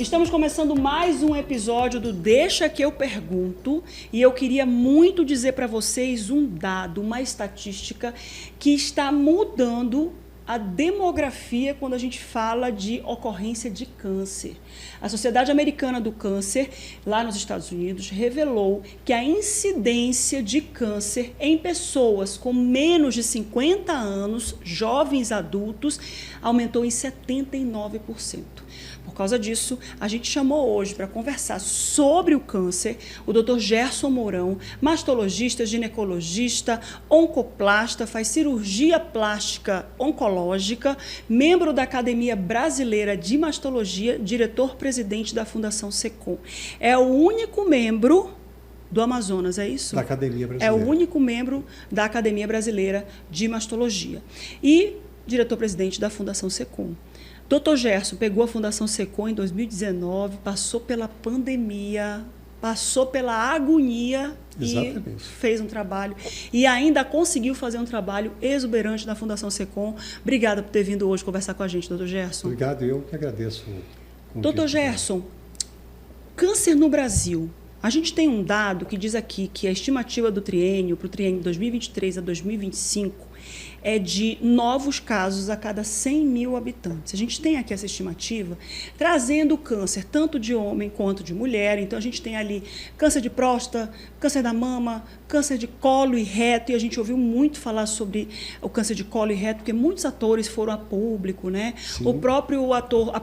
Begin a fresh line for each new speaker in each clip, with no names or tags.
Estamos começando mais um episódio do Deixa que eu pergunto e eu queria muito dizer para vocês um dado, uma estatística que está mudando a demografia quando a gente fala de ocorrência de câncer. A Sociedade Americana do Câncer, lá nos Estados Unidos, revelou que a incidência de câncer em pessoas com menos de 50 anos, jovens adultos, aumentou em 79%. Por causa disso, a gente chamou hoje para conversar sobre o câncer o Dr. Gerson Mourão, mastologista, ginecologista, oncoplasta, faz cirurgia plástica oncológica, membro da Academia Brasileira de Mastologia, diretor-presidente da Fundação SECOM. É o único membro do Amazonas, é isso?
Da Academia Brasileira.
É o único membro da Academia Brasileira de Mastologia. E diretor-presidente da Fundação SECOM. Dr. Gerson pegou a Fundação SECOM em 2019, passou pela pandemia, passou pela agonia.
Exatamente.
E fez um trabalho. E ainda conseguiu fazer um trabalho exuberante na Fundação SECOM. Obrigada por ter vindo hoje conversar com a gente, Dr. Gerson.
Obrigado, eu que agradeço o convite.
Dr. Gerson, câncer no Brasil. A gente tem um dado que diz aqui que a estimativa do triênio, para o triênio 2023 a 2025, é de novos casos a cada 100 mil habitantes. A gente tem aqui essa estimativa, trazendo o câncer tanto de homem quanto de mulher. Então, a gente tem ali câncer de próstata, câncer da mama, câncer de colo e reto. E a gente ouviu muito falar sobre o câncer de colo e reto, porque muitos atores foram a público, né?
Sim.
O próprio ator...
A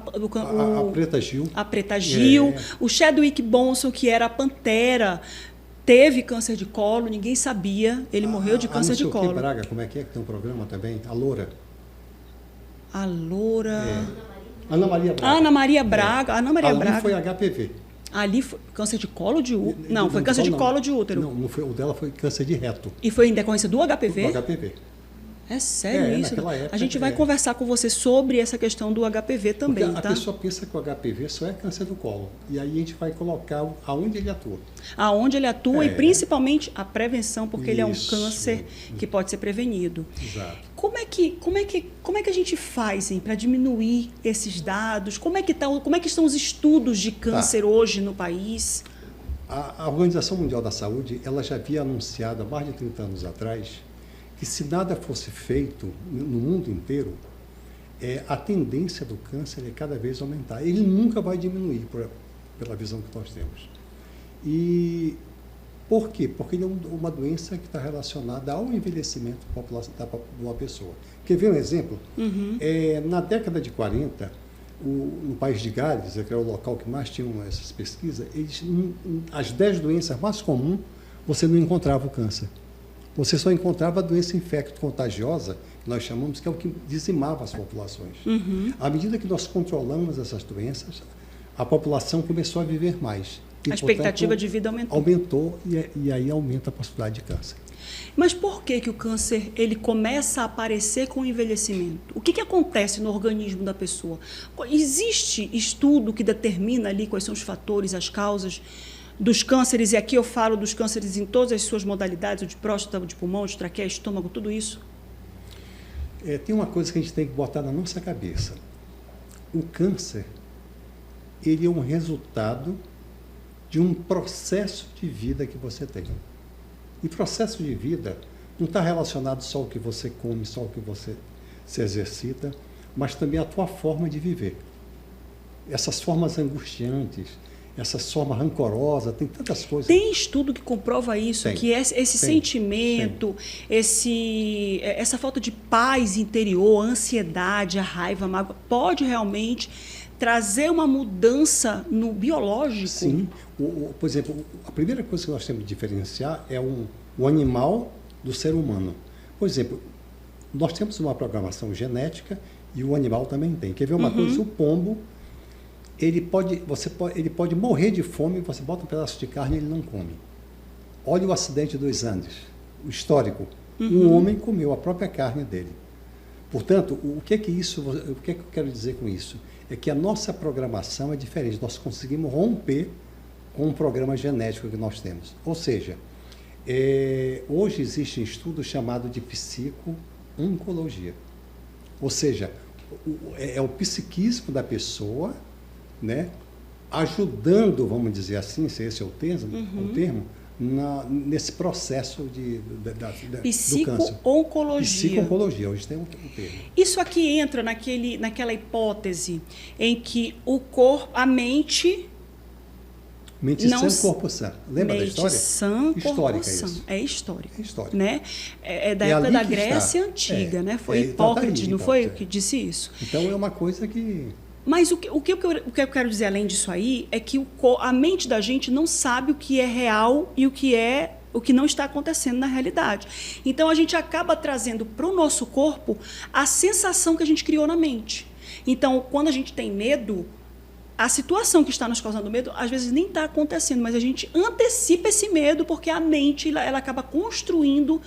Preta Gil.
A Preta Gil. O Chadwick Boseman, que era a Pantera, teve câncer de colo, ninguém sabia, ele morreu de câncer de colo.
Braga, como é que tem um programa também? A Loura.
A Loura...
Ana Maria Braga.
Ana Maria Braga. Ana Maria
Ali
Braga.
foi HPV.
Ali foi câncer de colo de útero. Não, foi câncer de colo de útero.
Não foi, o dela foi câncer de reto.
E foi em decorrência do HPV?
Do HPV.
É sério isso?
Naquela época,
a gente vai conversar com você sobre essa questão do HPV também,
porque
tá?
A pessoa pensa que o HPV só é câncer do colo. E aí a gente vai colocar aonde ele atua.
Aonde ele atua e principalmente a prevenção, porque ele é um câncer que pode ser prevenido.
Exato.
Como é que a gente faz para diminuir esses dados? Como é que estão os estudos de câncer hoje no país?
A Organização Mundial da Saúde, ela já havia anunciado há mais de 30 anos atrás que se nada fosse feito no mundo inteiro, a tendência do câncer é cada vez aumentar. Ele nunca vai diminuir pela visão que nós temos. E por quê? Porque ele é uma doença que está relacionada ao envelhecimento de uma pessoa. Quer ver um exemplo? Na década de 40, no país de Gales, que é o local que mais tinham essas pesquisas, as 10 doenças mais comuns, você não encontrava o câncer. Você só encontrava a doença infecto-contagiosa, que nós chamamos, que é o que dizimava as populações. À medida que nós controlamos essas doenças, a população começou a viver mais.
A expectativa de vida aumentou.
Aumentou e aí aumenta a possibilidade de câncer.
Mas por que o câncer ele começa a aparecer com o envelhecimento? O que acontece no organismo da pessoa? Existe estudo que determina ali quais são os fatores, as causas dos cânceres, e aqui eu falo dos cânceres em todas as suas modalidades, o de próstata, o de pulmão, de traqueia, estômago, tudo isso?
Tem uma coisa que a gente tem que botar na nossa cabeça. O câncer, ele é um resultado de um processo de vida que você tem. E processo de vida não está relacionado só ao que você come, só ao que você se exercita, mas também à tua forma de viver. Essas formas angustiantes, essa forma rancorosa, tem tantas coisas.
Tem estudo que comprova isso, que esse sentimento, essa falta de paz interior, a ansiedade, a raiva, a mágoa, pode realmente trazer uma mudança no biológico?
Sim. Por exemplo, a primeira coisa que nós temos que diferenciar é o animal do ser humano. Por exemplo, nós temos uma programação genética e o animal também tem. Quer ver uma coisa? O pombo, ele pode morrer de fome, você bota um pedaço de carne e ele não come. Olha o acidente dos Andes, o histórico. Um homem comeu a própria carne dele. Portanto, o que eu quero dizer com isso? É que a nossa programação é diferente. Nós conseguimmo romper com o programa genético que nós temos. Ou seja, hoje existe um estudo chamado de psico-oncologia. Ou seja, é o psiquismo da pessoa, né, ajudando, vamos dizer assim, se esse é o termo, nesse processo do câncer.
Psico-oncologia.
Psico-oncologia, hoje tem um termo.
Isso aqui entra naquela hipótese em que a mente...
Mente sã, corpo sã. Lembra da história?
Mente sã, corpo sã.
Isso.
É histórica.
É histórica.
Né? É da época da Grécia
está.
Antiga, né? Foi
Então tá
Hipócrates,
aí,
não foi o que disse isso?
Então é uma coisa que...
Mas o que eu quero dizer além disso aí é que a mente da gente não sabe o que é real e o que não está acontecendo na realidade. Então a gente acaba trazendo para o nosso corpo a sensação que a gente criou na mente. Então, quando a gente tem medo, a situação que está nos causando medo, às vezes nem está acontecendo, mas a gente antecipa esse medo porque a mente ela acaba construindo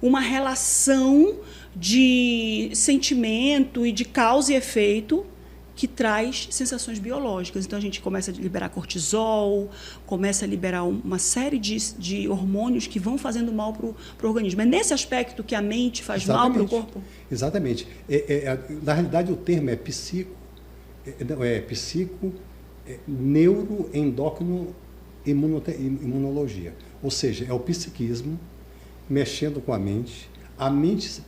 uma relação de sentimento e de causa e efeito que traz sensações biológicas. Então, a gente começa a liberar cortisol, começa a liberar uma série de hormônios que vão fazendo mal para o organismo. É nesse aspecto que a mente faz mal para o corpo?
Exatamente. Na realidade, o termo é neuroendócrino imunologia. Ou seja, é o psiquismo mexendo com a mente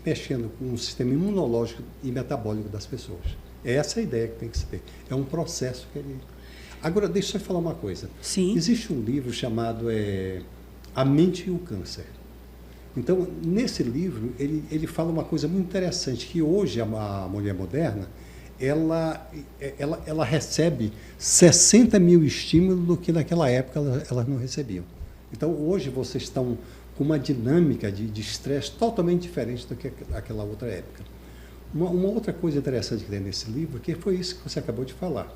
mexendo com o sistema imunológico e metabólico das pessoas. Essa é a ideia que tem que se ter. É um processo que ele... Agora, deixa eu falar uma coisa.
Sim.
Existe um livro chamado A Mente e o Câncer. Então, nesse livro, ele fala uma coisa muito interessante, que hoje a mulher moderna, ela recebe 60 mil estímulos do que naquela época elas não recebiam. Então, hoje vocês estão com uma dinâmica de estresse totalmente diferente do que aquela outra época. Uma outra coisa interessante que tem nesse livro, que foi isso que você acabou de falar.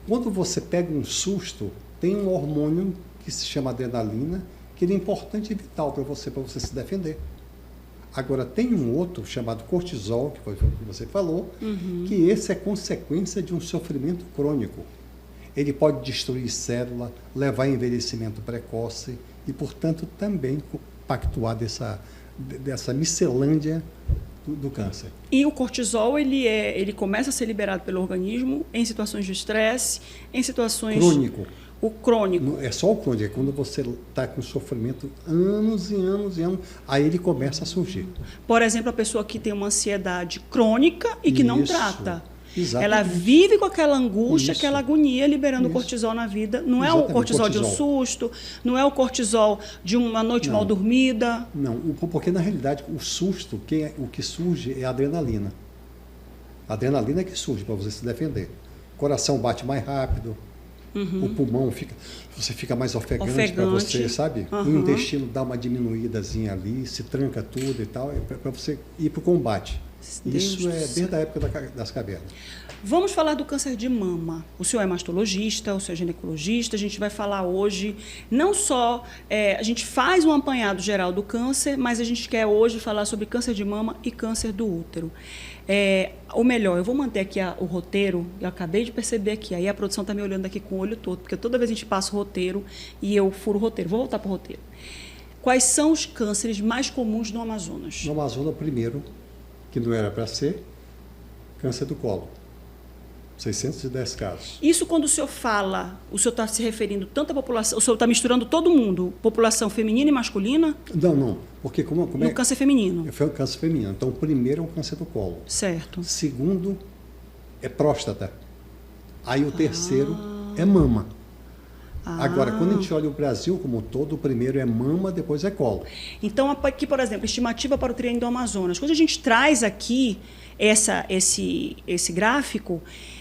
Quando você pega um susto, tem um hormônio que se chama adrenalina, que ele é importante e vital para você se defender. Agora, tem um outro chamado cortisol, que foi o que você falou, que esse é consequência de um sofrimento crônico. Ele pode destruir célula, levar a envelhecimento precoce e, portanto, também pactuar dessa miscelânea do câncer.
E o cortisol, ele começa a ser liberado pelo organismo em situações de estresse, em situações...
Crônico.
O crônico.
É só o crônico, é quando você está com sofrimento anos e anos e anos, aí ele começa a surgir.
Por exemplo, a pessoa que tem uma ansiedade crônica e que não trata.
Exatamente.
Ela vive com aquela angústia,
Isso.
aquela agonia, liberando cortisol na vida. Não é o cortisol de um susto, não é o cortisol de uma noite mal dormida.
Não, porque na realidade o susto, o que surge é a adrenalina. A adrenalina é que surge para você se defender. O coração bate mais rápido, o pulmão você fica mais ofegante para você, sabe? O intestino dá uma diminuídazinha ali, se tranca tudo e tal, para você ir para o combate. Isso é desde a época das cavernas.
Vamos falar do câncer de mama. O senhor é mastologista, o senhor é ginecologista. A gente vai falar hoje, não só... a gente faz um apanhado geral do câncer, mas a gente quer hoje falar sobre câncer de mama e câncer do útero. Ou melhor, eu vou manter aqui o roteiro, eu acabei de perceber aqui, aí a produção está me olhando aqui com o olho todo, porque toda vez a gente passa o roteiro e eu furo o roteiro. Vou voltar para o roteiro. Quais são os cânceres mais comuns no Amazonas?
No Amazonas, o primeiro, que não era para ser, câncer do colo. 610 casos.
Isso quando o senhor fala, o senhor está se referindo tanto à população, o senhor está misturando todo mundo, população feminina e masculina?
Não, porque como
no câncer feminino.
Foi o câncer feminino. Então, o primeiro é o câncer do colo.
Certo.
Segundo é próstata. Aí o terceiro é mama. Agora, quando a gente olha o Brasil como um todo, o primeiro é mama, depois é colo.
Então, aqui, por exemplo, estimativa para o Triângulo do Amazonas. Quando a gente traz aqui esse gráfico,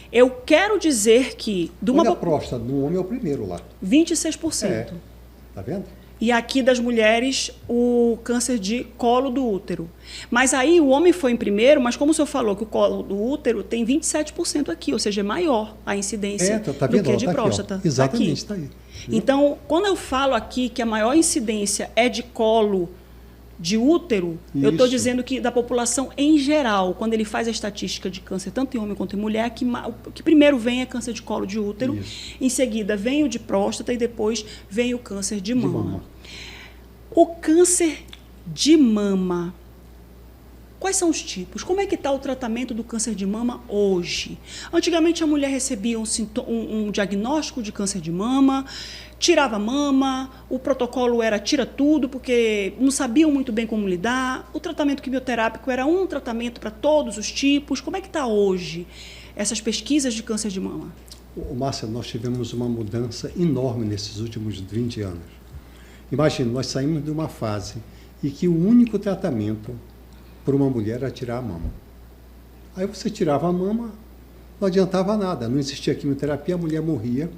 eu quero dizer que...
Olha a próstata, no homem é o primeiro lá.
26%.
Tá vendo?
E aqui das mulheres, o câncer de colo do útero. Mas aí o homem foi em primeiro, mas como o senhor falou que o colo do útero tem 27% aqui, ou seja, é maior a incidência
tá
do
vendo?
que de
Tá
próstata.
Aqui, exatamente, está aí.
Então, quando eu falo aqui que a maior incidência é de colo de útero, eu estou dizendo que da população em geral, quando ele faz a estatística de câncer, tanto em homem quanto em mulher, que primeiro vem é câncer de colo de útero, em seguida vem o de próstata e depois vem o câncer de mama. O câncer de mama, Quais são os tipos? Como é que está o tratamento do câncer de mama hoje? Antigamente a mulher recebia um diagnóstico de câncer de mama, tirava a mama, o protocolo era tira tudo, porque não sabiam muito bem como lidar. O tratamento quimioterápico era um tratamento para todos os tipos. Como é que está hoje essas pesquisas de câncer de mama?
Márcia, nós tivemos uma mudança enorme nesses últimos 20 anos. Imagina, nós saímos de uma fase em que o único tratamento para uma mulher era tirar a mama. Aí você tirava a mama, não adiantava nada, não existia quimioterapia, a mulher morria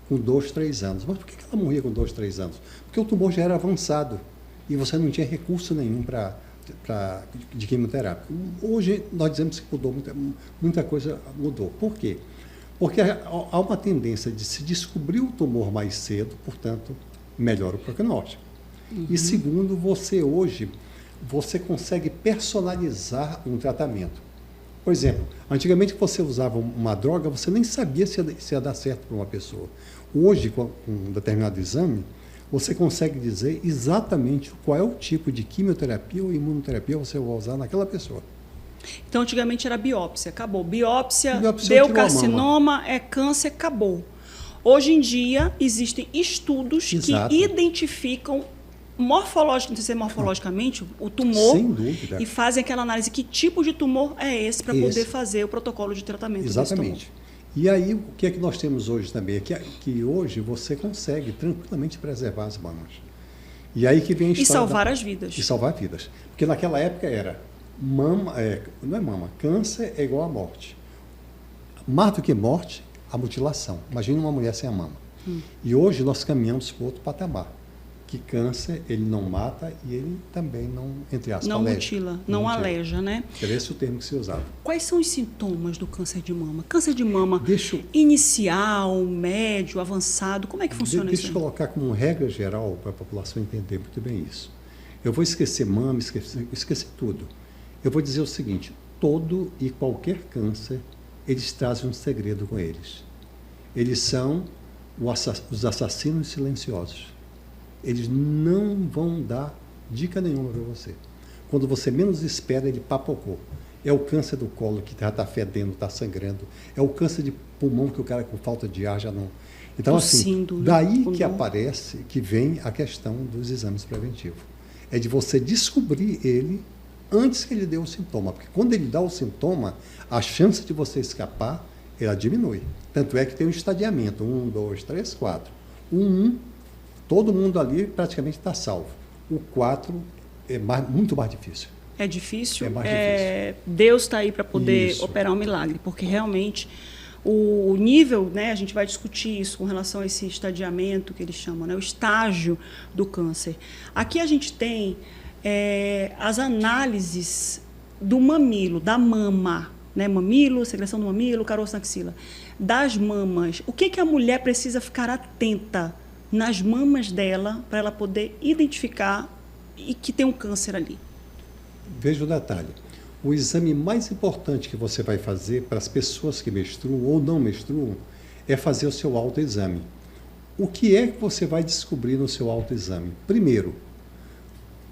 com 2, 3 anos. Mas por que ela morria com 2, 3 anos? Porque o tumor já era avançado e você não tinha recurso nenhum de quimioterapia. Hoje nós dizemos que mudou, muita coisa mudou. Por quê? Porque há uma tendência de se descobrir o tumor mais cedo, portanto, melhora o prognóstico. E segundo, você consegue personalizar um tratamento. Por exemplo, antigamente você usava uma droga, você nem sabia se ia dar certo para uma pessoa. Hoje, com um determinado exame, você consegue dizer exatamente qual é o tipo de quimioterapia ou imunoterapia você vai usar naquela pessoa.
Então, antigamente era biópsia, acabou. Biópsia deu carcinoma, é câncer, acabou. Hoje em dia, existem estudos que identificam morfologicamente o tumor.
Sem dúvida.
E fazem aquela análise, que tipo de tumor é esse, para poder fazer o protocolo de tratamento desse tumor.
Exatamente. E aí, o que é que nós temos hoje também? Que hoje você consegue tranquilamente preservar as mamas. E aí que vem a história...
E salvar as vidas.
E salvar vidas. Porque naquela época era mama, não é mama, câncer é igual a morte. Mais do que morte, a mutilação. Imagina uma mulher sem a mama. E hoje nós caminhamos para outro patamar. Que câncer, ele não mata e ele também não, entre aspas,
não mutila, não aleja, né?
Era esse o termo que se usava.
Quais são os sintomas do câncer de mama? Câncer de mama inicial, médio, avançado, como é que funciona isso?
Deixa eu colocar como regra geral para a população entender muito bem isso. Eu vou esquecer mama, esquecer tudo. Eu vou dizer o seguinte, todo e qualquer câncer, eles trazem um segredo com eles. Eles são os assassinos silenciosos. Eles não vão dar dica nenhuma para você. Quando você menos espera, ele papocou. É o câncer do colo que já está fedendo, está sangrando. É o câncer de pulmão que o cara com falta de ar já não... Então, assim, daí que aparece, que vem a questão dos exames preventivos. É de você descobrir ele antes que ele dê o sintoma. Porque quando ele dá o sintoma, a chance de você escapar, ela diminui. Tanto é que tem um estadiamento. 1, 2, 3, 4. O 1, todo mundo ali praticamente está salvo. O 4 é muito mais difícil.
É difícil?
É mais difícil.
Deus está aí para poder operar um milagre, porque realmente o nível, né, a gente vai discutir isso com relação a esse estadiamento que eles chamam, né, o estágio do câncer. Aqui a gente tem as análises do mamilo, da mama, né, mamilo, secreção do mamilo, caroço na axila, das mamas. O que a mulher precisa ficar atenta nas mamas dela para ela poder identificar e que tem um câncer ali?
Veja o detalhe. O exame mais importante que você vai fazer para as pessoas que menstruam ou não menstruam é fazer o seu autoexame. O que é que você vai descobrir no seu autoexame? Primeiro,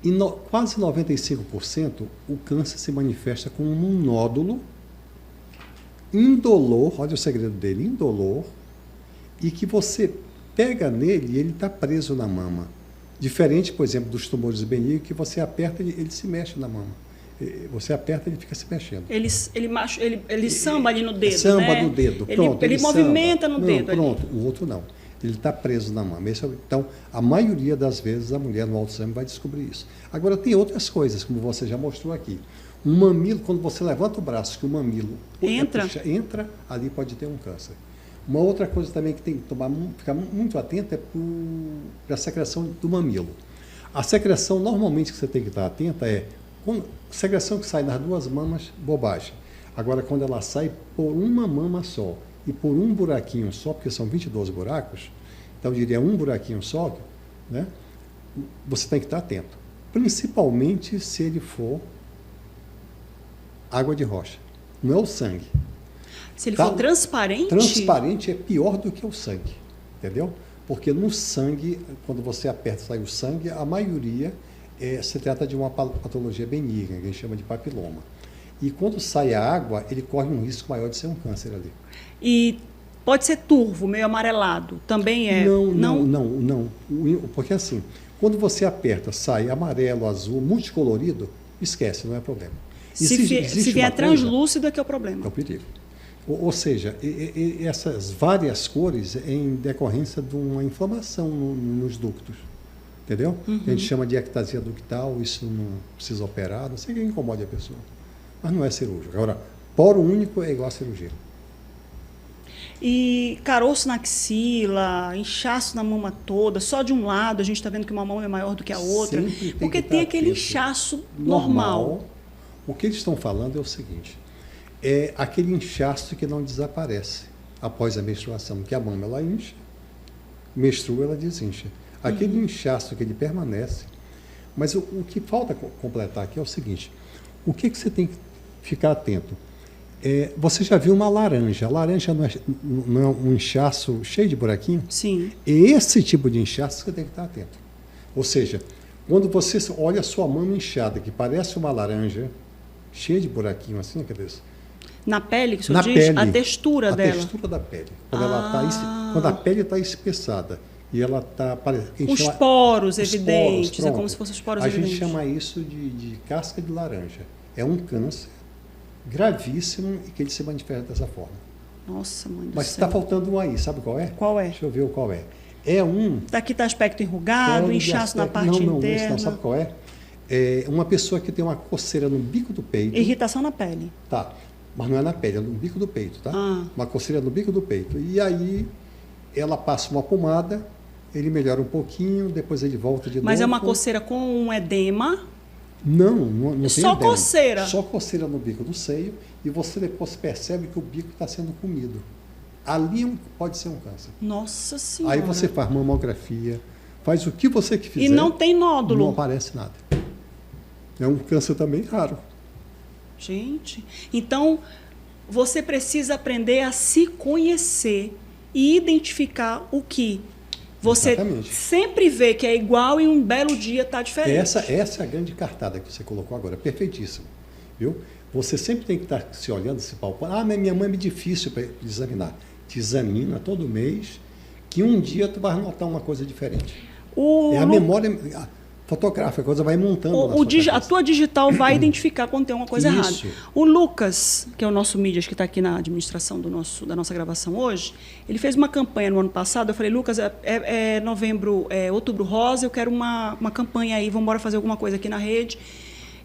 em quase 95%, o câncer se manifesta como um nódulo indolor, olha o segredo dele, indolor, e que você pega nele e ele está preso na mama. Diferente, por exemplo, dos tumores benignos, que você aperta e ele se mexe na mama. Você aperta e ele fica se mexendo.
Ele samba ali no dedo,
samba
né?
no dedo, pronto.
Ele movimenta no dedo.
Pronto,
ali.
O outro não. Ele está preso na mama. Então, a maioria das vezes, a mulher no autoexame vai descobrir isso. Agora, tem outras coisas, como você já mostrou aqui. Um mamilo, quando você levanta o braço, que o mamilo entra, ali pode ter um câncer. Uma outra coisa também que tem que ficar muito atento é para a secreção do mamilo. A secreção, normalmente, que você tem que estar atenta secreção que sai nas duas mamas, bobagem. Agora, quando ela sai por uma mama só e por um buraquinho só, porque são 22 buracos, então eu diria um buraquinho só, né? Você tem que estar atento. Principalmente se ele for água de rocha. Não é o sangue.
Se ele for transparente?
Transparente é pior do que o sangue, entendeu? Porque no sangue, quando você aperta e sai o sangue, a maioria se trata de uma patologia benigna, que a gente chama de papiloma. E quando sai a água, ele corre um risco maior de ser um câncer ali.
E pode ser turvo, meio amarelado, também é?
Não. Porque assim, quando você aperta, sai amarelo, azul, multicolorido, esquece, não é problema.
Se vier translúcido é que é o problema.
É o perigo. Ou seja, essas várias cores é em decorrência de uma inflamação nos ductos. Entendeu? A gente chama de ectasia ductal, isso não precisa operar, não sei o que incomode a pessoa. Mas não é cirúrgico. Agora, poro único é igual a cirurgia.
E caroço na axila, inchaço na mama toda, só de um lado, a gente está vendo que uma mama é maior do que a outra. Porque tem aquele inchaço normal.
O que eles estão falando é o seguinte, é aquele inchaço que não desaparece após a menstruação, que a mama ela incha, menstrua, ela desincha. Aquele inchaço que ele permanece, mas o que falta completar aqui é o seguinte, o que você tem que ficar atento? Você já viu uma laranja? A laranja não é um inchaço cheio de buraquinho?
Sim.
Esse tipo de inchaço você tem que estar atento. Ou seja, quando você olha a sua mama inchada, que parece uma laranja, cheia de buraquinho assim, cadê isso?
Na pele, que o senhor diz? A textura dela.
A textura da pele. Quando a pele está espessada e ela está...
Os poros evidentes, é como se fossem os poros evidentes.
A gente chama isso de casca de laranja. É um câncer gravíssimo e que ele se manifesta dessa forma.
Nossa, mãe do céu.
Mas está faltando um aí, sabe qual é?
Qual é?
Deixa eu ver qual é. Daqui
está aspecto enrugado, inchaço na parte interna.
Não, sabe qual é? É uma pessoa que tem uma coceira no bico do peito.
Irritação na pele.
Tá, mas não é na pele, é no bico do peito, tá? Uma coceira no bico do peito. E aí ela passa uma pomada, ele melhora um pouquinho, depois ele volta de novo.
Mas é uma coceira com um edema?
Não tem
só
edema.
Coceira?
Só coceira no bico do seio e você depois percebe que o bico está sendo comido. Ali pode ser um câncer.
Nossa Senhora.
Aí você faz mamografia, faz o que você quiser.
E não tem nódulo?
Não aparece nada. É um câncer também raro.
Gente, então você precisa aprender a se conhecer e identificar o que você sempre vê que é igual e um belo dia está diferente.
Essa é a grande cartada que você colocou agora, perfeitíssimo. Viu? Você sempre tem que estar se olhando, se palpando. Mas minha mãe é difícil para examinar. Te examina todo mês, que um dia tu vai notar uma coisa diferente. A memória fotográfica, a coisa vai montando.
A tua digital vai identificar quando tem uma coisa errada. O Lucas, que é o nosso mídias que está aqui na administração da nossa gravação hoje, ele fez uma campanha no ano passado. Eu falei, Lucas, outubro rosa, eu quero uma campanha aí, vamos embora fazer alguma coisa aqui na rede.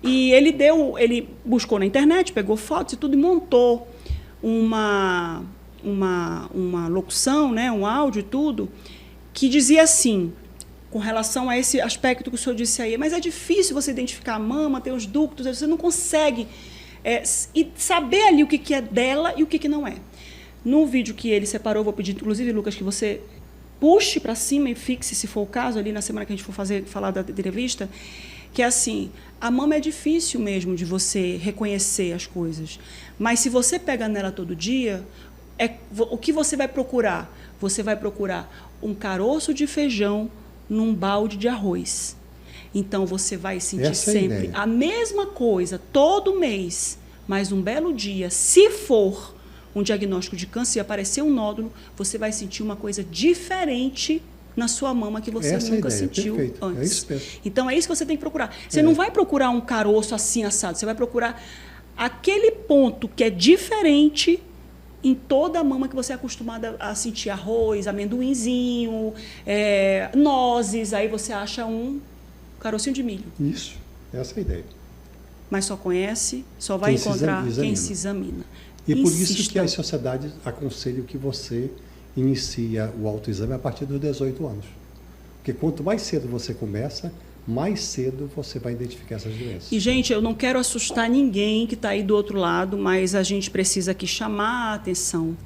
E ele buscou na internet, pegou fotos e tudo e montou uma locução, né, um áudio e tudo, que dizia assim, com relação a esse aspecto que o senhor disse aí, mas é difícil você identificar a mama, ter os ductos, você não consegue e saber ali o que é dela e o que não é. No vídeo que ele separou, vou pedir, inclusive, Lucas, que você puxe para cima e fixe, se for o caso, ali na semana que a gente for falar da entrevista, que é assim, a mama é difícil mesmo de você reconhecer as coisas, mas se você pega nela todo dia, o que você vai procurar? Você vai procurar um caroço de feijão num balde de arroz. Então, você vai sentir sempre a mesma coisa, todo mês, mas um belo dia, se for um diagnóstico de câncer e aparecer um nódulo, você vai sentir uma coisa diferente na sua mama que você nunca sentiu antes. Então, é isso que você tem que procurar. Você não vai procurar um caroço assim assado, você vai procurar aquele ponto que é diferente em toda a mama que você é acostumada a sentir arroz, amendoinzinho, nozes, aí você acha um carocinho de milho.
Isso, essa é a ideia.
Mas só vai encontrar quem se examina.
E por isso que as sociedades aconselham que você inicia o autoexame a partir dos 18 anos. Porque quanto mais cedo você começa, mais cedo você vai identificar essas doenças.
E, gente, eu não quero assustar ninguém que está aí do outro lado, mas a gente precisa aqui chamar a atenção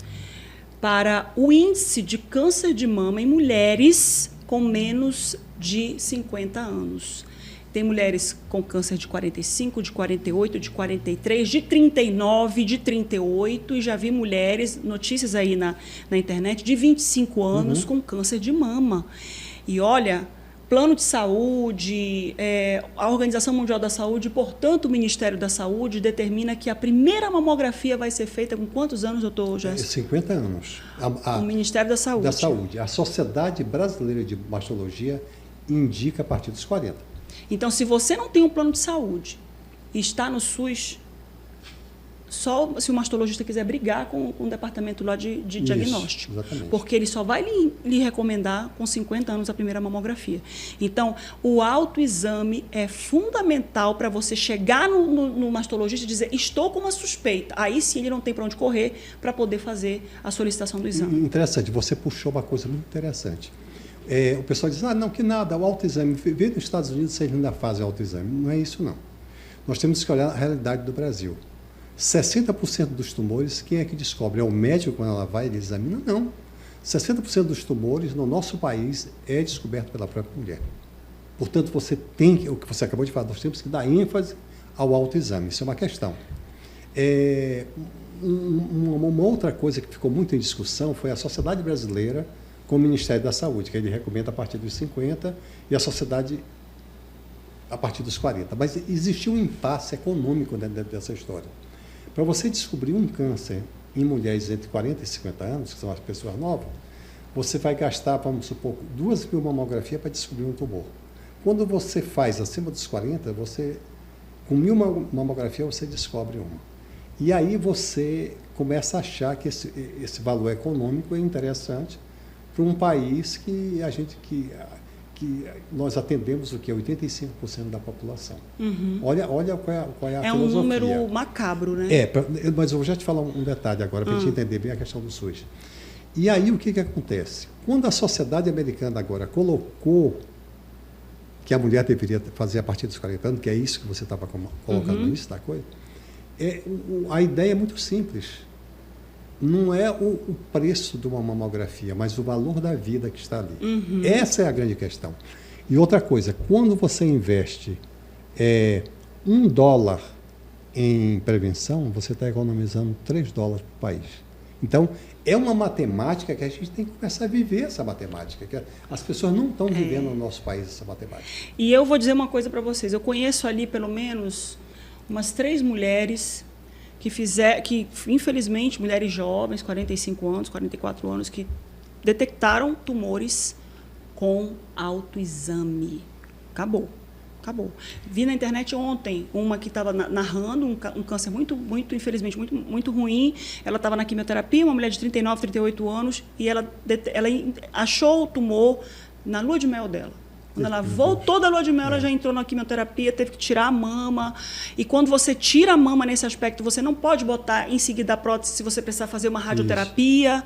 para o índice de câncer de mama em mulheres com menos de 50 anos. Tem mulheres com câncer de 45, de 48, de 43, de 39, de 38, e já vi mulheres, notícias aí na internet, de 25 anos com câncer de mama. E olha, plano de saúde, a Organização Mundial da Saúde, portanto, o Ministério da Saúde determina que a primeira mamografia vai ser feita com quantos anos, doutor Gerson?
50 anos.
O Ministério da Saúde.
Da Saúde. A Sociedade Brasileira de Mastologia indica a partir dos 40.
Então, se você não tem um plano de saúde e está no SUS, só se o mastologista quiser brigar com o departamento lá de diagnóstico.
Exatamente.
Porque ele só vai lhe recomendar com 50 anos a primeira mamografia. Então, o autoexame é fundamental para você chegar no mastologista e dizer, estou com uma suspeita. Aí sim ele não tem para onde correr para poder fazer a solicitação do exame.
Interessante, você puxou uma coisa muito interessante. O pessoal diz, não, que nada, o autoexame. Vê nos Estados Unidos se eles ainda fazem autoexame. Não é isso, não. Nós temos que olhar a realidade do Brasil. 60% dos tumores, quem é que descobre? É o médico quando ela vai, ele examina? Não. 60% dos tumores no nosso país é descoberto pela própria mulher. Portanto, você tem que, o que você acabou de falar, nós temos que dar ênfase ao autoexame. Isso é uma questão. Uma outra coisa que ficou muito em discussão foi a Sociedade Brasileira com o Ministério da Saúde, que ele recomenda a partir dos 50 e a Sociedade a partir dos 40. Mas existiu um impasse econômico dentro dessa história. Para você descobrir um câncer em mulheres entre 40 e 50 anos, que são as pessoas novas, você vai gastar, vamos supor, 2.000 mamografias para descobrir um tumor. Quando você faz acima dos 40, com 1.000 mamografias, você descobre uma. E aí você começa a achar que esse valor econômico é interessante para um país que nós atendemos o que é 85% da população.
Uhum.
Olha qual é a filosofia.
É um número macabro, né?
Mas eu vou já te falar um detalhe agora, para a gente entender bem a questão do SUS. E aí o que acontece? Quando a sociedade americana agora colocou que a mulher deveria fazer a partir dos 40 anos, que é isso que você estava colocando no início da coisa, a ideia é muito simples. Não é o preço de uma mamografia, mas o valor da vida que está ali. Uhum. Essa é a grande questão. E outra coisa, quando você investe $1 em prevenção, você está economizando $3 para o país. Então, é uma matemática que a gente tem que começar a viver essa matemática. Que as pessoas não estão vivendo no nosso país essa matemática.
E eu vou dizer uma coisa para vocês. Eu conheço ali pelo menos umas 3 mulheres que infelizmente, mulheres jovens, 45 anos, 44 anos, que detectaram tumores com autoexame. Acabou. Vi na internet ontem uma que estava narrando um câncer muito, infelizmente, muito ruim. Ela estava na quimioterapia, uma mulher de 39, 38 anos, e ela achou o tumor na lua de mel dela. Quando ela voltou da lua de mel, ela já entrou na quimioterapia, teve que tirar a mama. E quando você tira a mama nesse aspecto, você não pode botar em seguida a prótese se você precisar fazer uma radioterapia,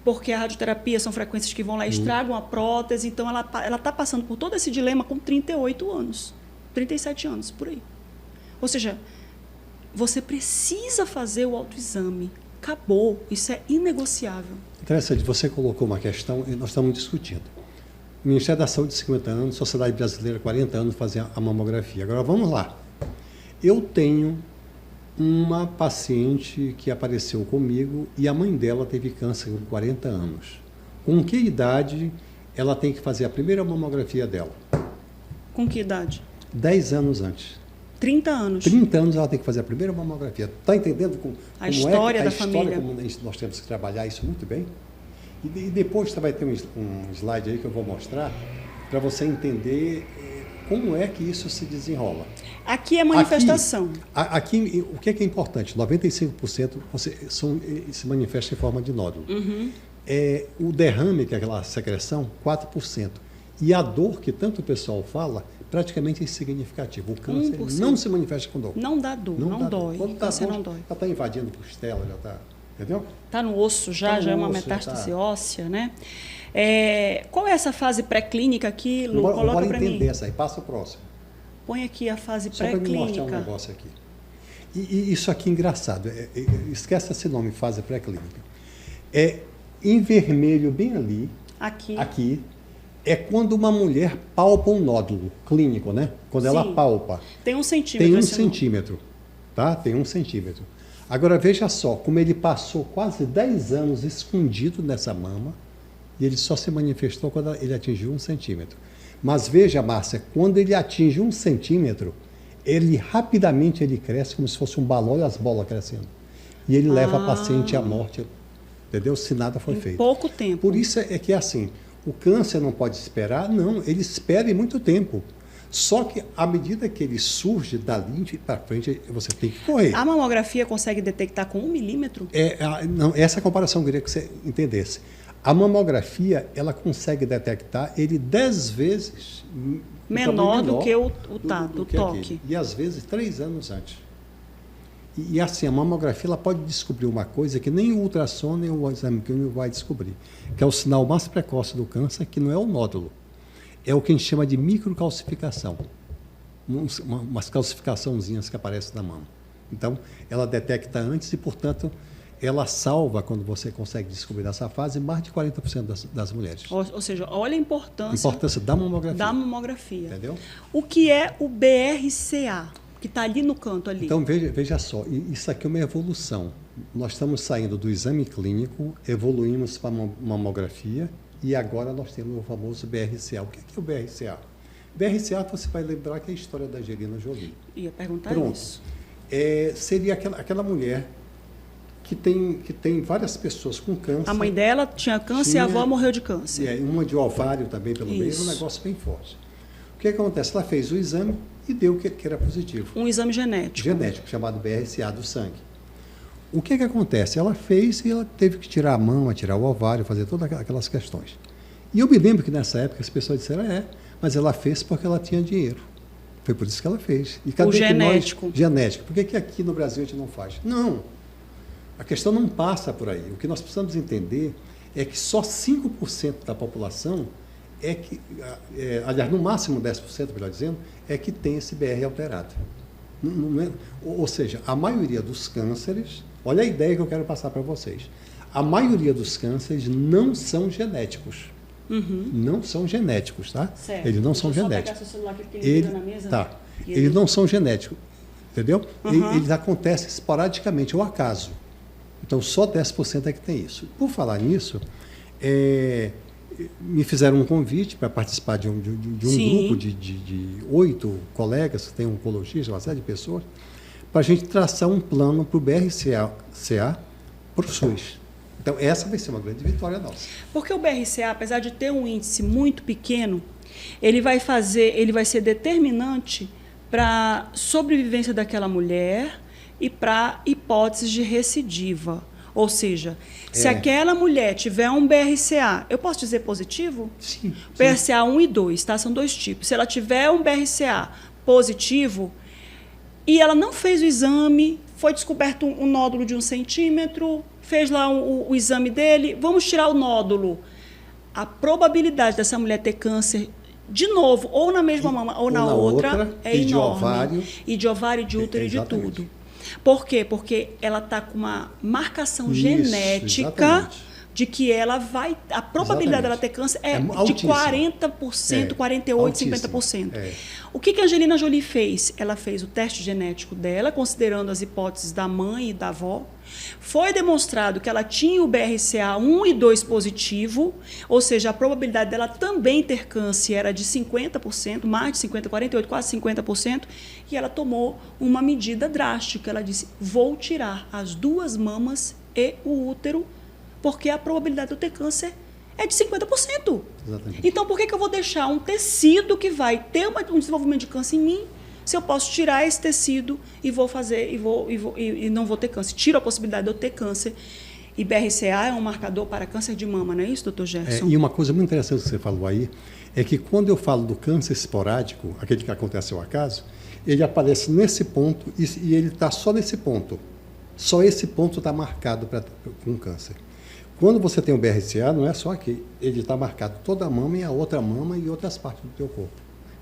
porque a radioterapia são frequências que vão lá e estragam a prótese. Então, ela está passando por todo esse dilema com 38 anos, 37 anos, por aí. Ou seja, você precisa fazer o autoexame. Acabou. Isso é inegociável.
Interessante, você colocou uma questão e nós estamos discutindo. O Ministério da Saúde, 50 anos, Sociedade Brasileira, 40 anos, fazia a mamografia. Agora, vamos lá. Eu tenho uma paciente que apareceu comigo e a mãe dela teve câncer com 40 anos. Com que idade ela tem que fazer a primeira mamografia dela?
Com que idade?
10 anos antes.
30 anos.
30 anos ela tem que fazer a primeira mamografia. Está entendendo como
a história da
família?
Como
nós temos que trabalhar isso muito bem? E depois você vai ter um slide aí que eu vou mostrar para você entender como é que isso se desenrola.
Aqui é manifestação.
Aqui o que é importante? 95% se manifesta em forma de nódulo.
Uhum.
O derrame, que é aquela secreção, 4%. E a dor, que tanto o pessoal fala, praticamente é insignificativo. O câncer não se manifesta com dor.
Não dá dor, não dói.
Quando está
não dói.
Já está invadindo a costela, já está... Entendeu?
Está no osso já é uma metástase óssea, né? Qual é essa fase pré-clínica aqui, Lu? Coloca para mim.
Entender essa aí, passa o próximo.
Põe aqui a fase
pré-clínica. Só para me mostrar um negócio aqui. E isso aqui é engraçado. Esquece esse nome, fase pré-clínica. Em vermelho, bem ali, aqui, é quando uma mulher palpa um nódulo clínico, né? Quando ela palpa.
Tem 1 centímetro.
Tem 1 centímetro, tá? Tem 1 centímetro. Agora, veja só, como ele passou quase 10 anos escondido nessa mama, e ele só se manifestou quando ele atingiu 1 centímetro. Mas veja, Márcia, quando ele atinge 1 centímetro, ele rapidamente ele cresce como se fosse um balão e as bolas crescendo. E ele leva a paciente à morte, entendeu? Se nada foi feito.
Pouco tempo.
Por isso é que é assim, o câncer não pode esperar, não, ele espera em muito tempo. Só que à medida que ele surge dali para frente, você tem que correr.
A mamografia consegue detectar com 1 milímetro?
Não, essa comparação eu queria que você entendesse. A mamografia, ela consegue detectar ele 10 vezes
menor do que o toque.
Aquele. E às vezes 3 anos antes. E assim, a mamografia ela pode descobrir uma coisa que nem o ultrassom nem o exame clínico vai descobrir, que é o sinal mais precoce do câncer, que não é o nódulo. É o que a gente chama de microcalcificação. Umas calcificaçãozinhas que aparecem na mama. Então, ela detecta antes e, portanto, ela salva, quando você consegue descobrir nessa fase, mais de 40% das mulheres.
Ou seja, olha a importância
da mamografia.
Da mamografia.
Entendeu?
O que é o BRCA, que está ali no canto ali?
Então, veja só, isso aqui é uma evolução. Nós estamos saindo do exame clínico, evoluímos para a mamografia, e agora nós temos o famoso BRCA. O que é o BRCA? BRCA, você vai lembrar que é a história da Angelina Jolie.
Ia perguntar isso.
Seria aquela mulher que tem várias pessoas com câncer.
A mãe dela tinha câncer e a avó morreu de câncer.
Uma de ovário também pelo meio, um negócio bem forte. O que acontece? Ela fez o exame e deu que era positivo.
Um exame genético.
Genético, chamado BRCA do sangue. O que acontece? Ela fez e ela teve que tirar a mama, tirar o ovário, fazer todas aquelas questões. E eu me lembro que nessa época as pessoas disseram, mas ela fez porque ela tinha dinheiro. Foi por isso que ela fez. E cadê
o genético.
Genético. Por que aqui no Brasil a gente não faz? Não. A questão não passa por aí. O que nós precisamos entender é que só 5% da população aliás, no máximo 10%, melhor dizendo, é que tem esse BR alterado. Ou seja, a maioria dos cânceres, olha a ideia que eu quero passar para vocês. A maioria dos cânceres não são genéticos. Não são genéticos, tá?
Certo.
Eles não são genéticos.
Pegar seu celular aqui porque ele na mesa.
Tá. Eles não são genéticos, entendeu? Eles acontecem esporadicamente, ao acaso. Então, só 10% é que tem isso. Por falar nisso, me fizeram um convite para participar de um grupo de 8 colegas, que tem um oncologista, uma série de pessoas, para a gente traçar um plano para o BRCA para o SUS. Então, essa vai ser uma grande vitória nossa.
Porque o BRCA, apesar de ter um índice muito pequeno, ele vai ser determinante para a sobrevivência daquela mulher e para hipóteses de recidiva. Ou seja, se aquela mulher tiver um BRCA, eu posso dizer positivo?
Sim.
BRCA 1 e 2, tá? São 2 tipos. Se ela tiver um BRCA positivo e ela não fez o exame, foi descoberto um nódulo de 1 centímetro, fez lá o exame dele, vamos tirar o nódulo. A probabilidade dessa mulher ter câncer de novo, ou na mesma mama ou na outra, é enorme.
De ovário.
E de ovário, de útero e de tudo. Por quê? Porque ela está com uma marcação genética de que ela vai... A probabilidade dela ter câncer é de 40%, 48%, 50%. O que a Angelina Jolie fez? Ela fez o teste genético dela, considerando as hipóteses da mãe e da avó. Foi demonstrado que ela tinha o BRCA 1 e 2 positivo, ou seja, a probabilidade dela também ter câncer era de 50%, mais de 50%, 48%, quase 50%, e ela tomou uma medida drástica. Ela disse, vou tirar as 2 mamas e o útero, porque a probabilidade de eu ter câncer é de 50%.
Exatamente.
Então, por que eu vou deixar um tecido que vai ter um desenvolvimento de câncer em mim, se eu posso tirar esse tecido e vou fazer e não vou ter câncer? Tiro a possibilidade de eu ter câncer. E BRCA é um marcador para câncer de mama, não é isso, doutor Gerson?
E uma coisa muito interessante que você falou aí, é que quando eu falo do câncer esporádico, aquele que acontece ao acaso, ele aparece nesse ponto e ele está só nesse ponto. Só esse ponto está marcado com câncer. Quando você tem o BRCA, não é só aqui. Ele está marcado toda a mama e a outra mama e outras partes do teu corpo.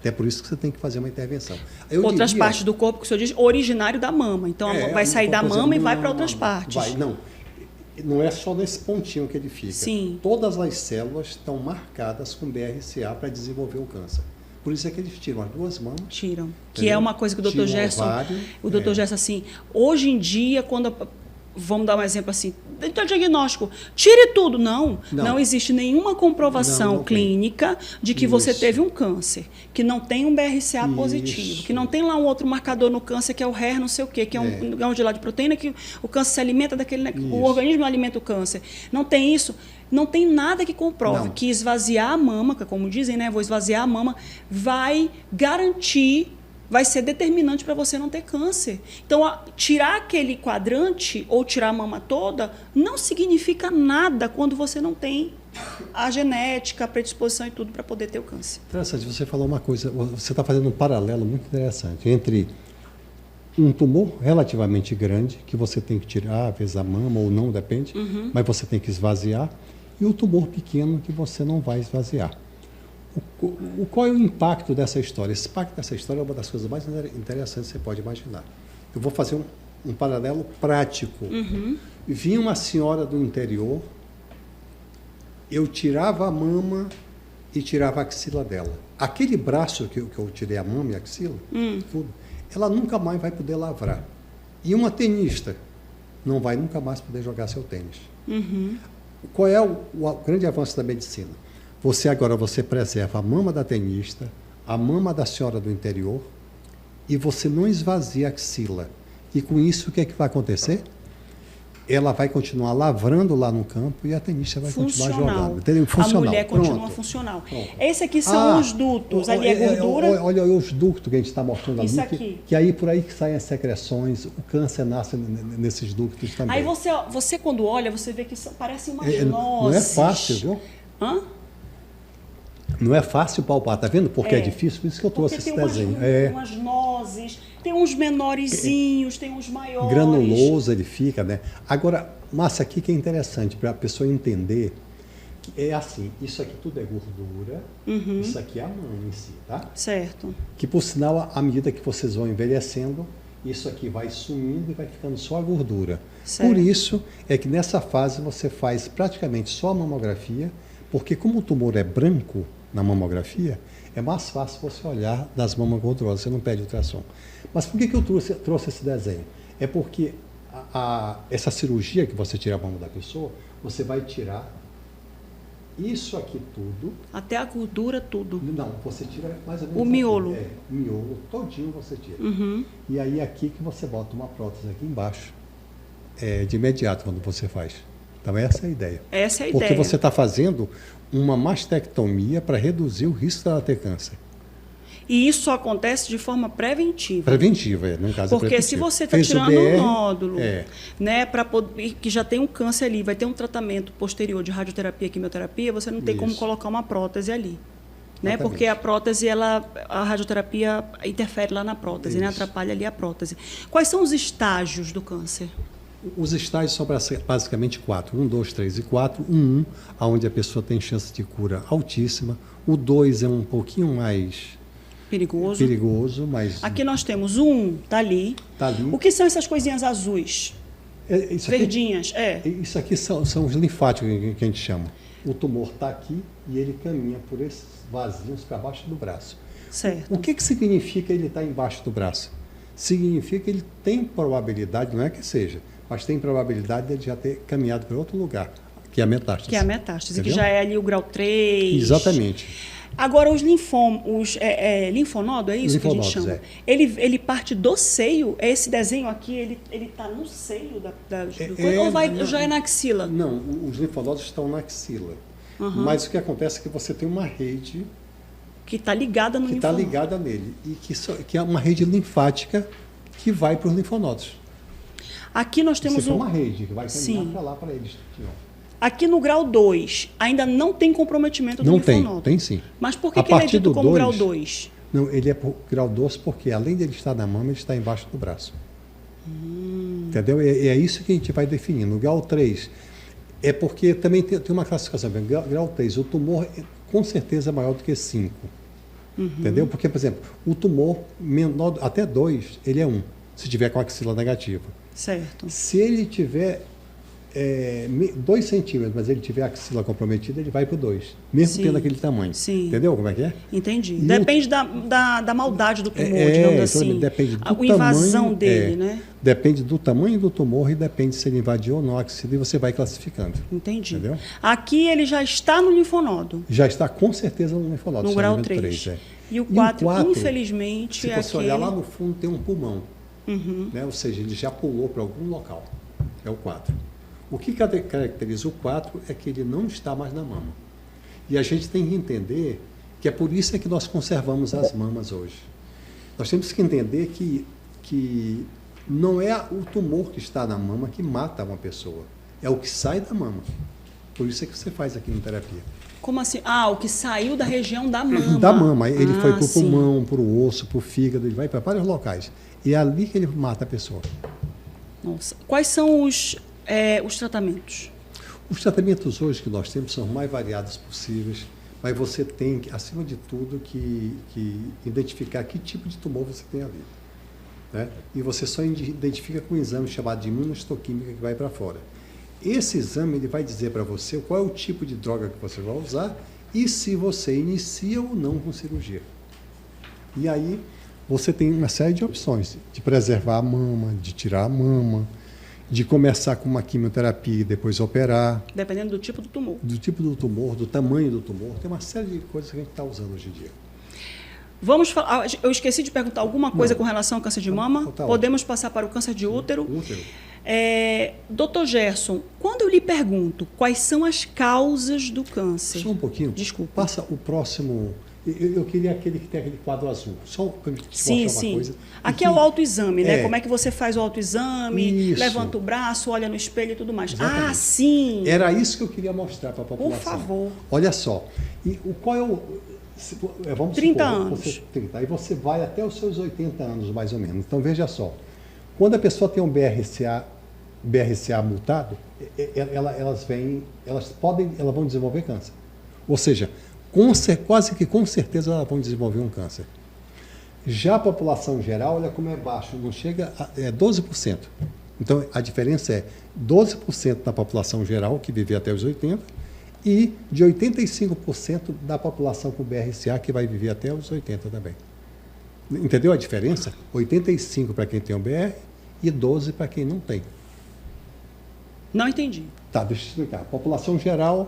É por isso que você tem que fazer uma intervenção.
Outras partes do corpo, que o senhor diz, originário da mama. Então, vai sair da mama e vai para outras partes.
Não é só nesse pontinho que ele fica.
Sim.
Todas as células estão marcadas com BRCA para desenvolver o câncer. Por isso é que eles tiram as 2 mamas.
Tiram. Que é uma coisa que o doutor Gerson... O doutor Gerson, assim, hoje em dia, quando vamos dar um exemplo assim, então diagnóstico, tire tudo. Não existe nenhuma comprovação
não
clínica de que você
Isso.
teve um câncer, que não tem um BRCA positivo,
Isso.
que não tem lá um outro marcador no câncer, que é o HER não sei o quê, que é um grão de lá de proteína, que o câncer se alimenta daquele, o organismo alimenta o câncer. Não tem isso. Não tem nada que comprove que esvaziar a mama, como dizem, né? Vou esvaziar a mama, vai garantir, vai ser determinante para você não ter câncer. Então, tirar aquele quadrante ou tirar a mama toda não significa nada quando você não tem a genética, a predisposição e tudo para poder ter o câncer.
Interessante, você falou uma coisa, você está fazendo um paralelo muito interessante entre um tumor relativamente grande, que você tem que tirar, às vezes a mama ou não, depende, mas você tem que esvaziar, e o tumor pequeno que você não vai esvaziar. Qual é o impacto dessa história? Esse impacto dessa história é uma das coisas mais interessantes que você pode imaginar. Eu vou fazer um paralelo prático. Vinha uma senhora do interior, eu tirava a mama e tirava a axila dela. Aquele braço que eu tirei a mama e a axila, tudo, ela nunca mais vai poder lavrar. E uma tenista não vai nunca mais poder jogar seu tênis. Qual é o grande avanço da medicina? Você preserva a mama da tenista, a mama da senhora do interior, e você não esvazia a axila. E com isso, o que é que vai acontecer? Ela vai continuar lavrando lá no campo e a tenista vai continuar jogando. Entendeu? Funcional.
A mulher continua funcional. Esse aqui são os dutos, ali é gordura.
Olha os ductos que a gente está mostrando ali.
Isso aqui.
Que aí por aí que saem as secreções, o câncer nasce nesses ductos também.
Aí você quando olha, você vê que parecem umas nozes.
Não é fácil, viu? Não é fácil palpar, tá vendo? Porque é difícil, por isso que eu trouxe esse desenho.
Tem umas nozes, tem uns menorzinhos, tem uns maiores.
Granuloso ele fica, né? Agora, Márcia, aqui que é interessante para a pessoa entender que é assim, isso aqui tudo é gordura, isso aqui é a mama em si, tá?
Certo.
Que por sinal, à medida que vocês vão envelhecendo, isso aqui vai sumindo e vai ficando só a gordura. Certo. Por isso é que nessa fase você faz praticamente só a mamografia, porque como o tumor é branco na mamografia, é mais fácil você olhar das mamas gordurosas, você não pede ultrassom. Mas por que eu trouxe esse desenho? É porque essa cirurgia que você tira a mama da pessoa, você vai tirar isso aqui tudo.
Até a gordura, tudo.
Não, você tira mais ou menos
o miolo.
O miolo todinho você tira. E aí aqui que você bota uma prótese aqui embaixo, de imediato quando você faz. Então essa é a ideia.
Essa é a ideia.
Porque você está fazendo uma mastectomia para reduzir o risco dela ter câncer.
E isso só acontece de forma preventiva.
Preventiva, no caso.
Porque se você está tirando um nódulo, né, que já tem um câncer ali, vai ter um tratamento posterior de radioterapia, quimioterapia, você não tem como colocar uma prótese ali. Né? Porque a prótese, a radioterapia interfere lá na prótese, né? Atrapalha ali a prótese. Quais são os estágios do câncer?
Os estágios são basicamente 4. 1, 2, 3 e 4. 1, onde a pessoa tem chance de cura altíssima. O 2 é um pouquinho mais perigoso, mas...
Aqui nós temos o 1, está ali.
Tá ali.
O que são essas coisinhas azuis? Verdinhas,
Isso aqui são os linfáticos que a gente chama. O tumor está aqui e ele caminha por esses vasinhos para baixo do braço.
Certo.
O que significa ele estar embaixo do braço? Significa que ele tem probabilidade, não é que seja, mas tem probabilidade de ele já ter caminhado para outro lugar, que é a metástase.
Que é a metástase, entendeu? Que já é ali o grau 3.
Exatamente.
Agora, os linfonodo, é isso que a gente chama? Ele parte do seio? Esse desenho aqui, ele está no seio do ou já é na axila?
Não, os linfonodos estão na axila. Mas o que acontece é que você tem uma rede...
Que está ligada no linfonodo.
Que está ligada nele. E que é uma rede linfática que vai para os linfonodos.
Aqui nós temos
uma rede que vai caminhar para lá, para eles.
Aqui no grau 2, ainda não tem comprometimento do linfonodo.
Não tem sim.
Mas por que ele é dito como grau 2?
Não, ele é grau 2 porque, além de ele estar na mama, ele está embaixo do braço. Entendeu? É isso que a gente vai definir. No grau 3, é porque também tem uma classificação. Grau 3, o tumor com certeza é maior do que 5. Entendeu? Porque, por exemplo, o tumor menor, até 2, ele é 1, se tiver com a axila negativa.
Certo.
Se ele tiver 2 centímetros, mas ele tiver a axila comprometida, ele vai para o 2, mesmo
Sim.
tendo aquele tamanho.
Sim.
Entendeu como é que é?
Entendi.
E
Depende da maldade do tumor, digamos assim.
Então depende do
a invasão
tamanho,
dele, né?
Depende do tamanho do tumor e depende se ele invadiu ou não a axila, e você vai classificando.
Entendi.
Entendeu?
Aqui ele já está no linfonodo.
Já está com certeza no linfonodo.
No grau
nível
3.
3
E o 4, infelizmente,
se
é
você olhar lá no fundo, tem um pulmão. Né? Ou seja, ele já pulou para algum local. É o 4. O que caracteriza o 4 é que ele não está mais na mama. E a gente tem que entender que é por isso que nós conservamos as mamas hoje. Nós temos que entender que não é o tumor que está na mama que mata uma pessoa. É o que sai da mama. Por isso é que você faz aqui na terapia.
Como assim? Ah, o que saiu da região da mama.
Da mama. Ele foi para o
sim.
pulmão, para o osso, para o fígado, ele vai para vários locais. E é ali que ele mata a pessoa.
Nossa. Quais são os tratamentos?
Os tratamentos hoje que nós temos são os mais variados possíveis, mas você tem, acima de tudo, que identificar que tipo de tumor você tem ali. Né? E você só identifica com um exame chamado de imunohistoquímica que vai para fora. Esse exame ele vai dizer para você qual é o tipo de droga que você vai usar e se você inicia ou não com cirurgia. E aí você tem uma série de opções de preservar a mama, de tirar a mama, de começar com uma quimioterapia e depois operar.
Dependendo do tipo do tumor.
Do tipo do tumor, do tamanho do tumor. Tem uma série de coisas que a gente está usando hoje em dia.
Vamos falar. Eu esqueci de perguntar alguma coisa com relação ao câncer de mama.
Tá
Podemos passar para o câncer de útero.
Útero.
Dr. Gerson, quando eu lhe pergunto quais são as causas do câncer...
Só um pouquinho.
Desculpa.
Passa o próximo... Eu queria aquele que tem aquele quadro azul. Só para te
Sim,
mostrar
sim.
uma coisa.
Aqui é o autoexame, né?
É.
Como é que você faz o autoexame,
Isso.
levanta o braço, olha no espelho e tudo mais.
Exatamente.
Ah, sim!
Era isso que eu queria mostrar para a população.
Por favor.
Olha só. Qual é o... Vamos
30
supor,
anos.
Você 30, aí você vai até os seus 80 anos, mais ou menos. Então, veja só. Quando a pessoa tem um BRCA multado, elas vão desenvolver câncer. Ou seja, quase que com certeza elas vão desenvolver um câncer. Já a população geral, olha como é baixo, não chega a 12%. Então, a diferença é 12% da população geral, que vive até os 80, e de 85% da população com BRCA, que vai viver até os 80 também. Entendeu a diferença? 85 para quem tem o BR e 12 para quem não tem.
Não entendi.
Tá, deixa eu explicar. A população geral...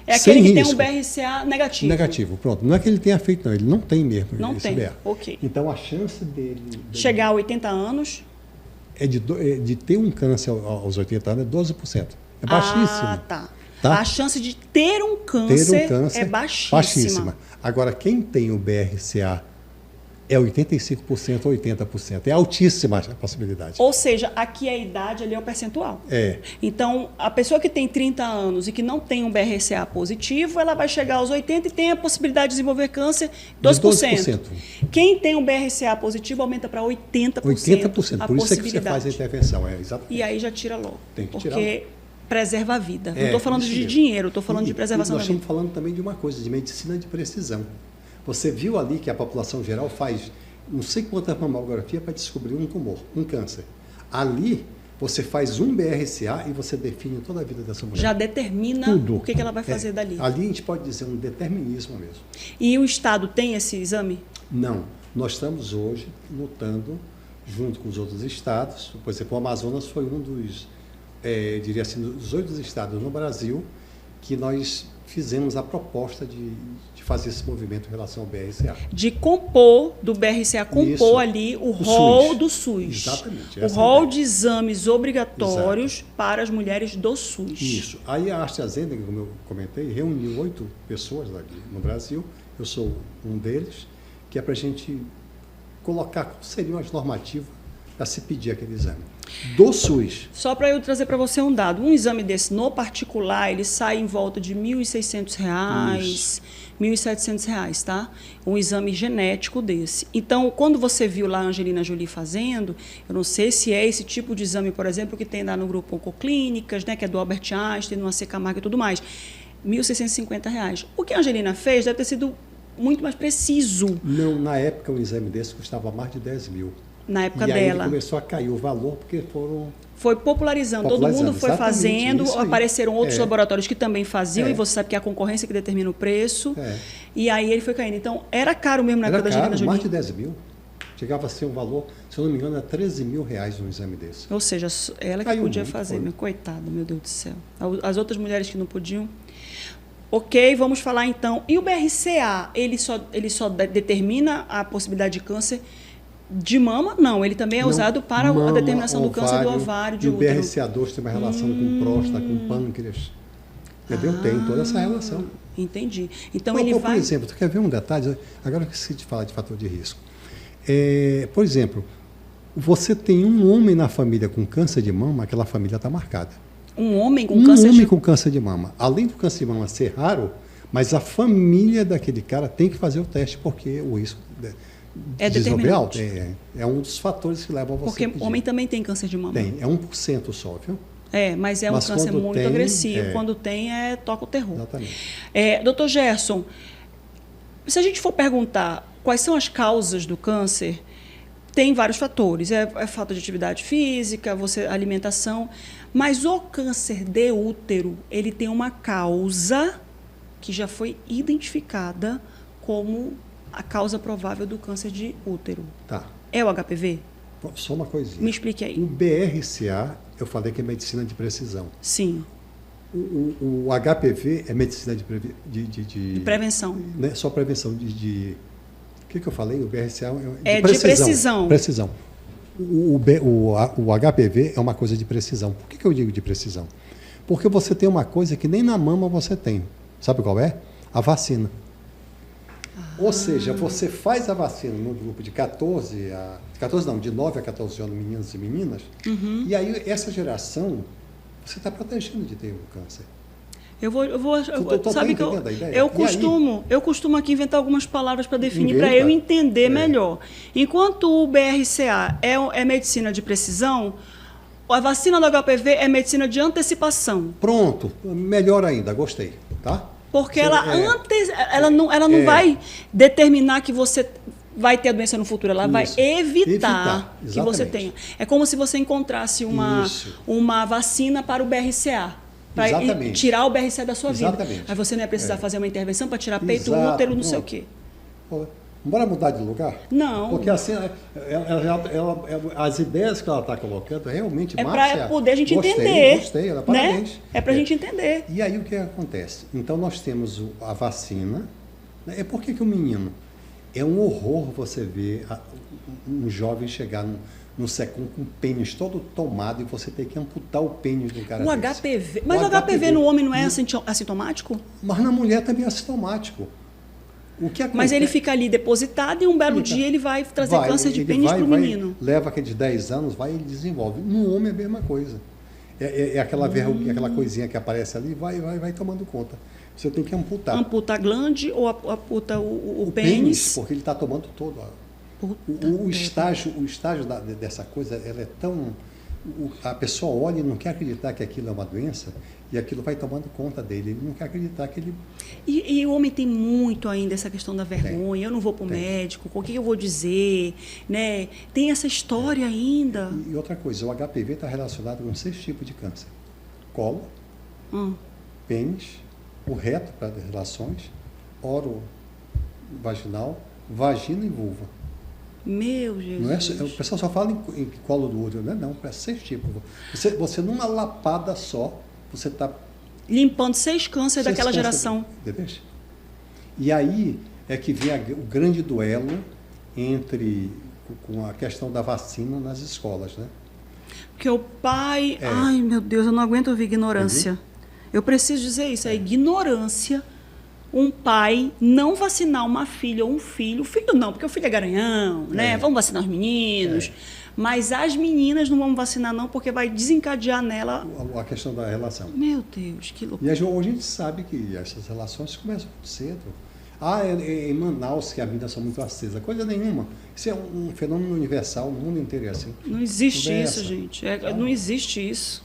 É aquele que
sem
tem um
risco.
BRCA negativo.
Negativo, pronto. Não é que ele tenha feito, não. Ele não tem mesmo.
Não
esse
tem,
BR.
ok.
Então, a chance dele...
Chegar a 80 anos...
de ter um câncer aos 80 anos é 12%. É baixíssimo.
Ah, tá.
Tá?
A chance de ter um câncer, é baixíssima.
Agora, quem tem o BRCA é 85% ou 80%. É altíssima a possibilidade.
Ou seja, aqui a idade, ali é o percentual.
É.
Então, a pessoa que tem 30 anos e que não tem um BRCA positivo, ela vai chegar aos 80 e tem a possibilidade de desenvolver câncer 12%. Quem tem um BRCA positivo aumenta para 80%.
80%.
A
Por isso é que você
possibilidade.
faz a intervenção. Exatamente.
E aí já tira logo.
Tem que tirar
porque preserva a vida. Não estou falando
isso
de
mesmo.
dinheiro, estou falando de preservação da
nós
vida.
estamos falando também de uma coisa, de medicina de precisão. Você viu ali que a população geral faz não sei quanta mamografia para descobrir um tumor, um câncer. Ali, você faz um BRCA e você define toda a vida dessa mulher.
Já determina
tudo.
o que ela vai fazer dali.
Ali a gente pode dizer um determinismo mesmo.
E o Estado tem esse exame?
Não. Nós estamos hoje lutando junto com os outros estados. Por exemplo, o Amazonas foi um dos, diria assim, dos 8 estados no Brasil que nós fizemos a proposta de fazer esse movimento em relação ao BRCA.
De compor, do BRCA, compor
Isso.
ali o rol do SUS.
Exatamente.
O rol de exames obrigatórios para as mulheres do SUS.
Isso. Aí a AstraZeneca, como eu comentei, reuniu 8 pessoas aqui no Brasil, eu sou um deles, que é para a gente colocar quais seriam as normativas para se pedir aquele exame. Do SUS.
Só para eu trazer para você um dado, um exame desse no particular, ele sai em volta de R$ 1.600, R$ 1.700, tá? Um exame genético desse. Então, quando você viu lá a Angelina Jolie fazendo, eu não sei se é esse tipo de exame, por exemplo, que tem lá no grupo Oncoclínicas, né, que é do Albert Einstein, no AC Camargo e tudo mais, R$ 1.650. O que a Angelina fez deve ter sido muito mais preciso.
Não, na época um exame desse custava mais de 10 mil.
Na época
e aí
dela.
começou a cair o valor, porque foram...
Foi popularizando, todo mundo foi fazendo, apareceram outros laboratórios que também faziam, e você sabe que é a concorrência que determina o preço, e aí ele foi caindo. Então, era caro mesmo na época da Angelina Jolie?
Mais de 10 mil. Chegava a ser um valor, se eu não me engano, era 13 mil reais um exame desse.
Ou seja, ela que podia fazer, meu coitado, meu Deus do céu. As outras mulheres que não podiam. Ok, vamos falar então. E o BRCA, ele só determina a possibilidade de câncer de mama? Não, ele também é usado para a determinação do câncer do ovário, de útero.
E o BRCA2 tem uma relação com próstata, com pâncreas. Entendeu? Tem toda essa relação.
Entendi. Então ele vai...
Por exemplo, tu quer ver um detalhe? Agora eu esqueci de falar de fator de risco. Por exemplo, você tem um homem na família com câncer de mama, aquela família está marcada.
Um homem com câncer de mama? Um homem
com câncer de mama. Além do câncer de mama ser raro, mas a família daquele cara tem que fazer o teste, porque o risco...
É determinante.
É um dos fatores que levam a você
Porque o homem também tem câncer de mama.
Tem, é 1% só, viu?
Mas é um câncer muito agressivo. Quando tem, toca o terror.
Exatamente.
Doutor Gerson, se a gente for perguntar quais são as causas do câncer, tem vários fatores. É falta de atividade física, alimentação, mas o câncer de útero, ele tem uma causa que já foi identificada como a causa provável do câncer de útero.
Tá.
É o HPV?
Só uma coisinha.
Me explique aí.
O BRCA, eu falei que é medicina de precisão.
Sim.
O HPV é medicina de
prevenção.
Né? Só prevenção de... O que eu falei? O BRCA
é de precisão.
Precisão. O HPV é uma coisa de precisão. Por que eu digo de precisão? Porque você tem uma coisa que nem na mama você tem. Sabe qual é? A vacina. Ou seja, você faz a vacina no grupo de 9 a 14 anos, meninos e meninas, e aí essa geração, você está protegendo de ter o câncer.
Sabe que eu costumo aqui inventar algumas palavras para definir, para eu entender melhor. Enquanto o BRCA é medicina de precisão, a vacina do HPV é medicina de antecipação.
Pronto, melhor ainda, gostei, tá?
Porque ela não vai determinar que você vai ter a doença no futuro, ela vai evitar que você tenha. É como se você encontrasse uma vacina para o BRCA. Para tirar o BRCA da sua vida. Aí você não ia precisar fazer uma intervenção para tirar peito, útero, não sei o quê.
Bora mudar de lugar?
Não.
Porque assim, as ideias que ela está colocando, realmente,
é para poder a gente entender.
Gostei, parabéns.
Né? É para a gente entender.
E aí o que acontece? Então nós temos a vacina. É por que o menino? É um horror você ver um jovem chegar no SECOM com o pênis todo tomado e você ter que amputar o pênis do cara desse.
HPV. Mas o HPV no homem não é assintomático?
Mas na mulher também é assintomático. O que acontece?
Mas ele fica ali depositado e um belo dia ele vai trazer câncer de pênis para o menino.
Leva aqueles 10 anos, vai e ele desenvolve. No homem é a mesma coisa. Aquela verruga, aquela coisinha que aparece ali, vai tomando conta. Você tem que amputar.
Amputa a glande ou amputa o pênis?
Porque ele está tomando todo. O estágio dessa coisa, ela é tão... A pessoa olha e não quer acreditar que aquilo é uma doença e aquilo vai tomando conta dele. Ele não quer acreditar que ele...
E o homem tem muito ainda essa questão da vergonha. Eu não vou para o médico, o que eu vou dizer? Né? Tem essa história ainda.
E outra coisa, o HPV está relacionado com 6 tipos de câncer. Colo, pênis, o reto para as relações, orovaginal, vagina e vulva.
Meu Jesus.
Não é, o pessoal só fala em colo do útero, não é 6 tipos. Você numa lapada só, você está...
limpando 6 cânceres daquela geração.
Entendeu? E aí é que vem o grande duelo com a questão da vacina nas escolas, né?
Porque o pai... Ai, meu Deus, eu não aguento ouvir ignorância. Eu preciso dizer isso, é ignorância. Um pai não vacinar uma filha ou um filho. O filho não, porque o filho é garanhão, né? Vamos vacinar os meninos. Mas as meninas não vão vacinar não, porque vai desencadear nela...
A questão da relação.
Meu Deus, que loucura.
E hoje a gente sabe que essas relações começam muito cedo. É em Manaus que as meninas são muito acesas. Coisa nenhuma. Isso é um fenômeno universal, no mundo inteiro é assim.
Não existe isso, gente. Não existe isso.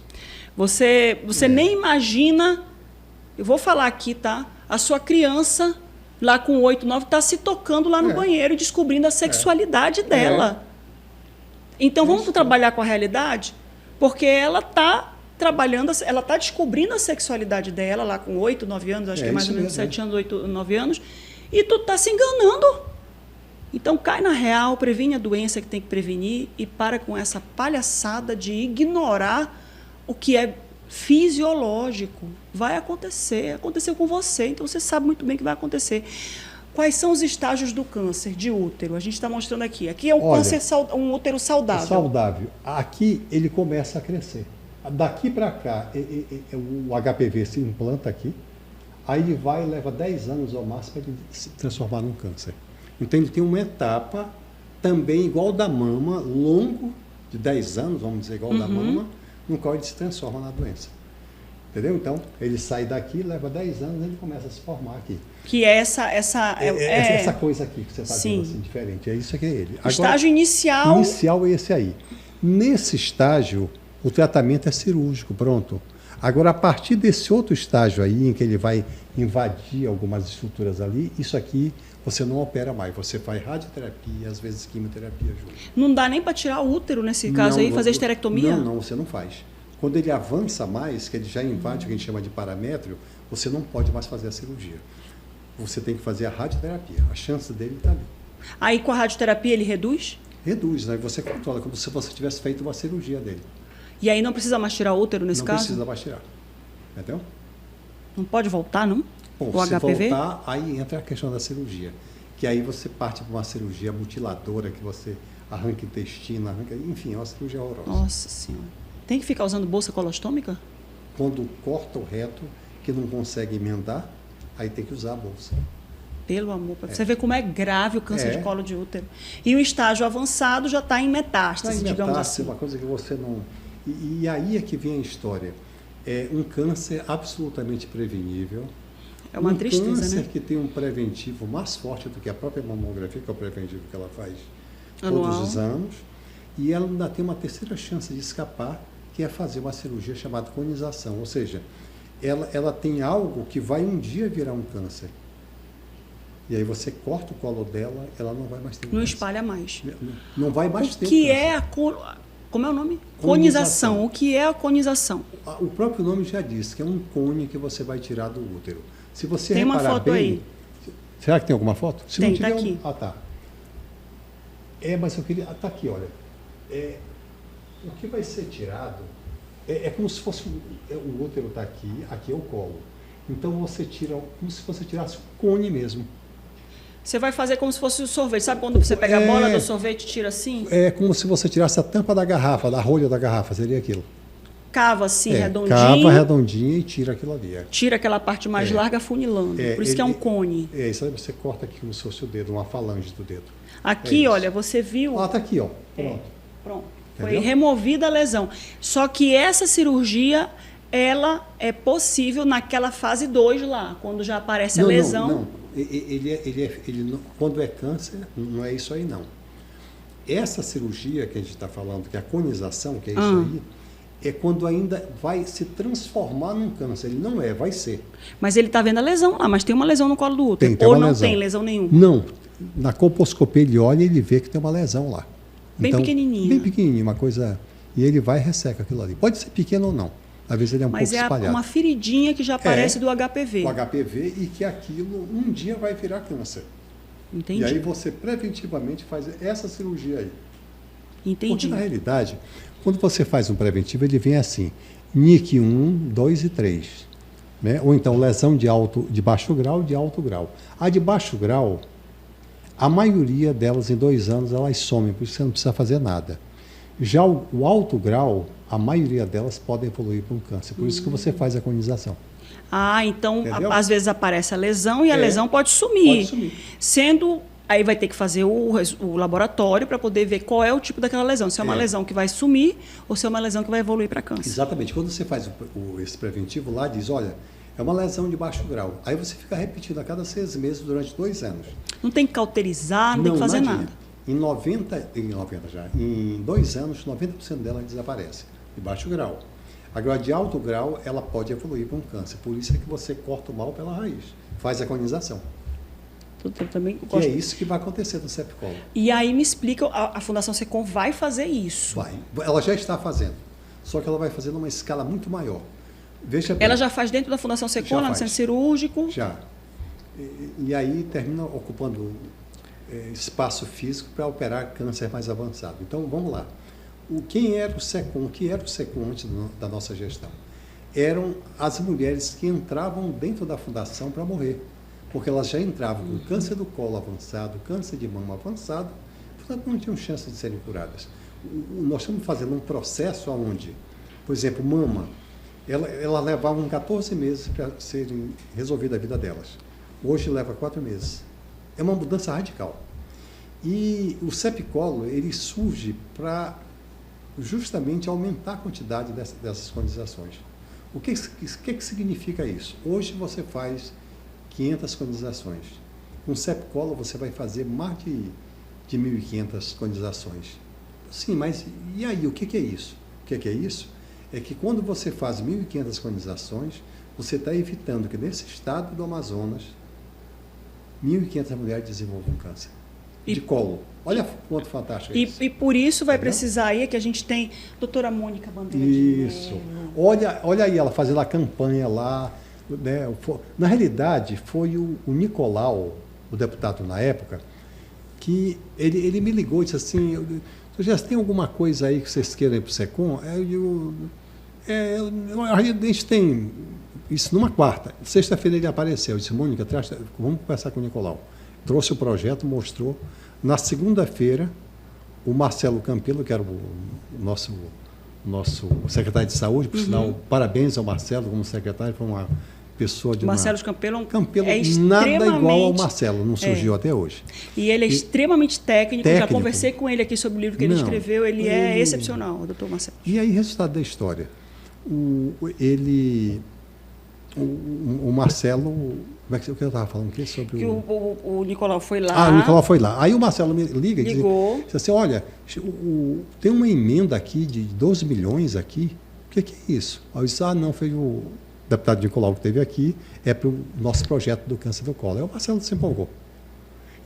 Você nem imagina... Eu vou falar aqui, tá? A sua criança, lá com 8, 9, está se tocando lá no banheiro e descobrindo a sexualidade dela. Então, vamos trabalhar com a realidade? Porque ela está trabalhando, ela está descobrindo a sexualidade dela, lá com 8, 9 anos, acho que é mais ou menos 7 anos, 8, 9 anos, e tu está se enganando. Então, cai na real, previne a doença que tem que prevenir e para com essa palhaçada de ignorar o que é fisiológico. Vai acontecer, aconteceu com você, então você sabe muito bem que vai acontecer. Quais são os estágios do câncer de útero? A gente está mostrando aqui. Aqui é um câncer, um útero saudável.
Saudável. Aqui ele começa a crescer. Daqui para cá, o HPV se implanta aqui, aí ele vai e leva 10 anos ao máximo para ele se transformar num câncer. Então ele tem uma etapa também igual da mama, longo, de 10 anos, vamos dizer, igual da mama, no qual ele se transforma na doença. Entendeu? Então, ele sai daqui, leva 10 anos e ele começa a se formar aqui.
Que é essa
coisa aqui que você está vendo assim, diferente. É isso que é ele. Agora,
estágio inicial.
Inicial é esse aí. Nesse estágio, o tratamento é cirúrgico, pronto. Agora, a partir desse outro estágio aí, em que ele vai invadir algumas estruturas ali, isso aqui você não opera mais. Você faz radioterapia, às vezes quimioterapia junto.
Não dá nem para tirar o útero nesse caso aí, fazer esterectomia?
Não, você não faz. Quando ele avança mais, que ele já invade o que a gente chama de paramétrio, você não pode mais fazer a cirurgia. Você tem que fazer a radioterapia. A chance dele está ali.
Aí com a radioterapia ele reduz?
Reduz, né? Você controla, como se você tivesse feito uma cirurgia dele.
E aí não precisa mais tirar o útero nesse caso?
Não precisa mais tirar. Entendeu?
Não pode voltar, não?
Bom,
o
se
HPV?
voltar, aí entra a questão da cirurgia. Que aí você parte para uma cirurgia mutiladora, que você arranca intestino, enfim, é uma cirurgia horrorosa.
Nossa Senhora. Tem que ficar usando bolsa colostômica?
Quando corta o reto, que não consegue emendar, aí tem que usar a bolsa.
Pelo amor, você vê como é grave o câncer de colo de útero. E o estágio avançado já está em metástase, digamos assim.
Uma coisa que você não... E aí é que vem a história. É um câncer absolutamente prevenível.
É uma tristeza, né?
Um câncer que tem um preventivo mais forte do que a própria mamografia, que é o preventivo que ela faz todos os anos. E ela ainda tem uma terceira chance de escapar, que é fazer uma cirurgia chamada conização. Ou seja, ela tem algo que vai um dia virar um câncer. E aí você corta o colo dela, ela não vai mais ter câncer.
Não espalha mais.
Não vai mais ter
câncer. O que
é
a... Como é o nome? Conização. O que é a conização?
O próprio nome já diz que é um cone que você vai tirar do útero. Se você
tem
reparar
uma foto
bem,
aí.
Será que tem alguma foto? Se
tem,
não tiver,
tá aqui.
Tá. Mas eu queria... tá aqui, olha. O que vai ser tirado é como se fosse... o útero está aqui, aqui é o colo. Então você tira como se você tirasse um cone mesmo.
Você vai fazer como se fosse o sorvete. Sabe quando você pega a bola do sorvete e tira assim?
É como se você tirasse a tampa da garrafa, da rolha da garrafa, seria aquilo.
Cava assim, redondinho.
Cava redondinho e tira aquilo ali.
Tira aquela parte mais larga funilando. Por isso que é um cone.
Isso aí você corta aqui como se fosse o dedo, uma falange do dedo.
Aqui, olha, você viu...
tá aqui, ó. Pronto.
Pronto. Foi removida a lesão. Só que essa cirurgia, ela é possível naquela fase 2 lá, quando já aparece a lesão.
Não. Quando é câncer, não é isso aí, não. Essa cirurgia que a gente está falando, que é a conização, que é isso aí, é quando ainda vai se transformar num câncer. Ele não vai ser.
Mas ele está vendo a lesão lá, mas tem uma lesão no colo do útero.
Tem
ou não
lesão.
Tem lesão nenhuma?
Não. Na colposcopia ele olha e ele vê que tem uma lesão lá.
Bem pequenininha.
Bem pequenininha, uma coisa... E ele vai e resseca aquilo ali. Pode ser pequeno ou não. Às vezes ele é um pouco espalhado.
Mas é uma feridinha que já aparece do HPV.
O HPV e que aquilo um dia vai virar câncer.
Entendi.
E aí você preventivamente faz essa cirurgia aí.
Entendi.
Porque na realidade, quando você faz um preventivo, ele vem assim, NIC 1, 2 e 3. Né? Ou então lesão de baixo grau e de alto grau. A de baixo grau, a maioria delas em 2 anos elas somem, por isso você não precisa fazer nada. Já o alto grau, a maioria delas podem evoluir para um câncer. Por isso que você faz a conização.
Então, às vezes aparece a lesão e a lesão pode sumir.
Pode sumir.
Sendo... Aí vai ter que fazer o laboratório para poder ver qual é o tipo daquela lesão. Se é uma lesão que vai sumir ou se é uma lesão que vai evoluir para câncer.
Exatamente. Quando você faz esse preventivo lá, diz, olha, é uma lesão de baixo grau. Aí você fica repetindo a cada 6 meses durante 2 anos.
Não tem que cauterizar, não tem que fazer nada.
Em 2 anos, 90% dela desaparece, de baixo grau. Agora, de alto grau, ela pode evoluir para um câncer. Por isso é que você corta o mal pela raiz, faz a conização.
Eu também
Que
gosto.
é isso que vai acontecer no Sepcolo.
E aí me explica, a Fundação SECOM vai fazer isso.
Vai. Ela já está fazendo. Só que ela vai fazer numa escala muito maior. Veja bem.
Ela já faz dentro da Fundação SECOM,
Já
lá no
faz.
centro cirúrgico?
Já. E aí termina ocupando espaço físico para operar câncer mais avançado. Então, vamos lá. Quem era o SECOM? O que era o SECOM antes da nossa gestão? Eram as mulheres que entravam dentro da fundação para morrer. Porque elas já entravam com câncer do colo avançado, câncer de mama avançado, portanto não tinham chance de serem curadas. Nós estamos fazendo um processo onde, por exemplo, mama, ela levavam 14 meses para serem resolvida a vida delas. Hoje leva 4 meses. É uma mudança radical. E o Sepcolo, ele surge para justamente aumentar a quantidade dessas conizações. O que significa isso? Hoje você faz 500 conizações. Com Sepcolo você vai fazer mais de 1.500 conizações. Sim, mas e aí, o que é isso? O que é isso? É que quando você faz 1.500 conizações, você está evitando que nesse estado do Amazonas 1.500 mulheres desenvolvam câncer de colo. Olha quanto fantástico é isso.
E por isso vai precisar aí que a gente tem doutora Mônica Bandeira de
Isso.
Mello.
Olha aí ela fazendo a campanha lá. Né? Na realidade, foi o Nicolau, o deputado na época, que ele me ligou e disse assim, já tem alguma coisa aí que vocês queiram ir para o SECOM? A gente tem isso numa quarta. Sexta-feira ele apareceu. Eu disse, Mônica, vamos conversar com o Nicolau. Trouxe o projeto, mostrou. Na segunda-feira, o Marcelo Campelo, que era o nosso secretário de saúde, por sinal, parabéns ao Marcelo como secretário, foi uma pessoa de
Marcelo Campelo é
nada
extremamente...
igual ao Marcelo, não surgiu até hoje.
E ele é extremamente técnico, já conversei com ele aqui sobre o livro que ele escreveu, ele é excepcional, o doutor Marcelo.
E aí, resultado da história, o Marcelo, o que eu estava falando aqui sobre
que o Nicolau foi lá.
O Nicolau foi lá. Aí o Marcelo me liga e
diz
assim, olha, tem uma emenda aqui de 12 milhões aqui, o que é isso? Aí eu disse, não, foi o deputado Nicolau que esteve aqui, é para o nosso projeto do câncer do colo. Aí o Marcelo se empolgou.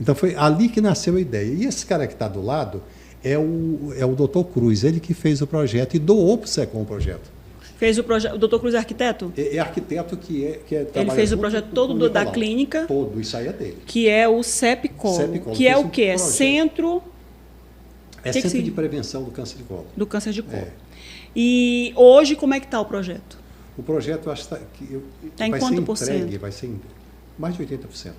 Então foi ali que nasceu a ideia. E esse cara que está do lado é o doutor Cruz, ele que fez o projeto e doou para o SECOM o projeto.
Fez o projeto. O doutor Cruz é arquiteto?
É arquiteto que
ele fez o projeto todo da clínica.
Todo, isso aí é dele.
Que é o Sepcolo. Que é o quê? É centro...
É centro de prevenção do câncer de colo.
Do câncer de colo. E hoje, como é que está o projeto?
O projeto, eu acho que
está em quanto por cento?
Vai ser mais de 80%.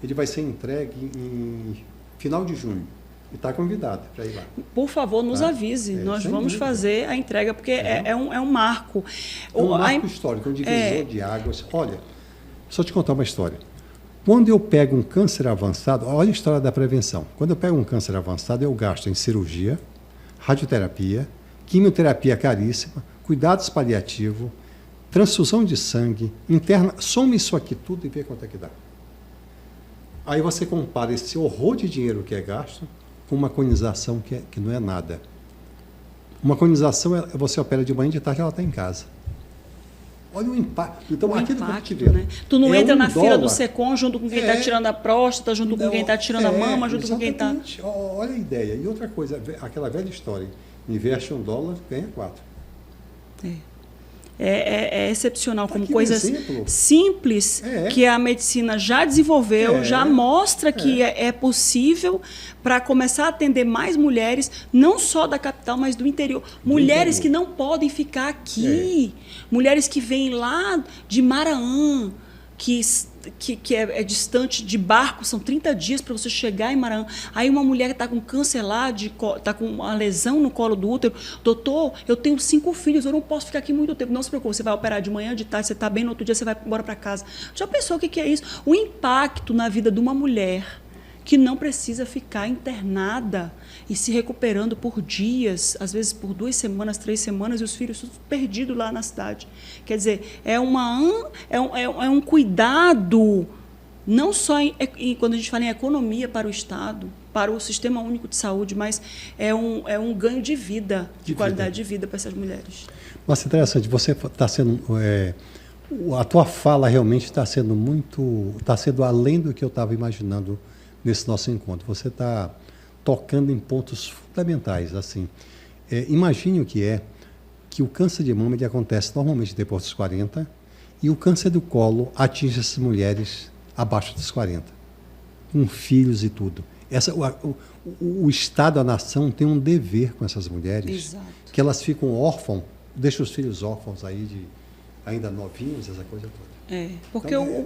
Ele vai ser entregue em final de junho. E está convidado para ir lá.
Por favor, nos avise. Nós vamos fazer a entrega, porque é um marco.
É um marco histórico, um divisor de águas. Olha, só te contar uma história. Quando eu pego um câncer avançado, olha a história da prevenção. Quando eu pego um câncer avançado, eu gasto em cirurgia, radioterapia, quimioterapia caríssima, cuidados paliativos, transfusão de sangue, interna. Soma isso aqui tudo e vê quanto é que dá. Aí você compara esse horror de dinheiro que é gasto com uma conização que não é nada. Uma conização, você opera de manhã e de tarde, ela está em casa. Olha o impacto. Então, aquilo que eu te
né? Tu não entra na fila do SECOM junto com quem está tirando a próstata, junto com quem está tirando a mama, junto com quem está...
Olha a ideia. E outra coisa, aquela velha história, investe $1, ganha 4.
É excepcional, como coisa simples que a medicina já desenvolveu, já mostra que é possível para começar a atender mais mulheres, não só da capital, mas do interior. Mulheres que não podem ficar aqui, mulheres que vêm lá de Maraã, que é distante de barco, são 30 dias para você chegar em Maranhão. Aí uma mulher que está com câncer lá, está com uma lesão no colo do útero, doutor, eu tenho 5 filhos, eu não posso ficar aqui muito tempo. Não se preocupe, você vai operar de manhã, de tarde, você está bem, no outro dia você vai embora para casa. Já pensou o que é isso? O impacto na vida de uma mulher que não precisa ficar internada e se recuperando por dias, às vezes por 2 semanas, 3 semanas, e os filhos perdidos lá na cidade. Quer dizer, é um cuidado, não só quando a gente fala em economia para o Estado, para o Sistema Único de Saúde, mas é um ganho de vida, de qualidade de vida para essas mulheres.
Nossa, interessante. Você está sendo A tua fala realmente está sendo além do que eu estava imaginando nesse nosso encontro. Você está tocando em pontos fundamentais. Assim, imagine o que o câncer de mama ele acontece normalmente depois dos 40 e o câncer do colo atinge essas mulheres abaixo dos 40, com filhos e tudo. O Estado, a nação, tem um dever com essas mulheres.
Exato.
Que elas ficam órfãos, deixam os filhos órfãos aí, ainda novinhos, essa coisa toda.
Porque
então,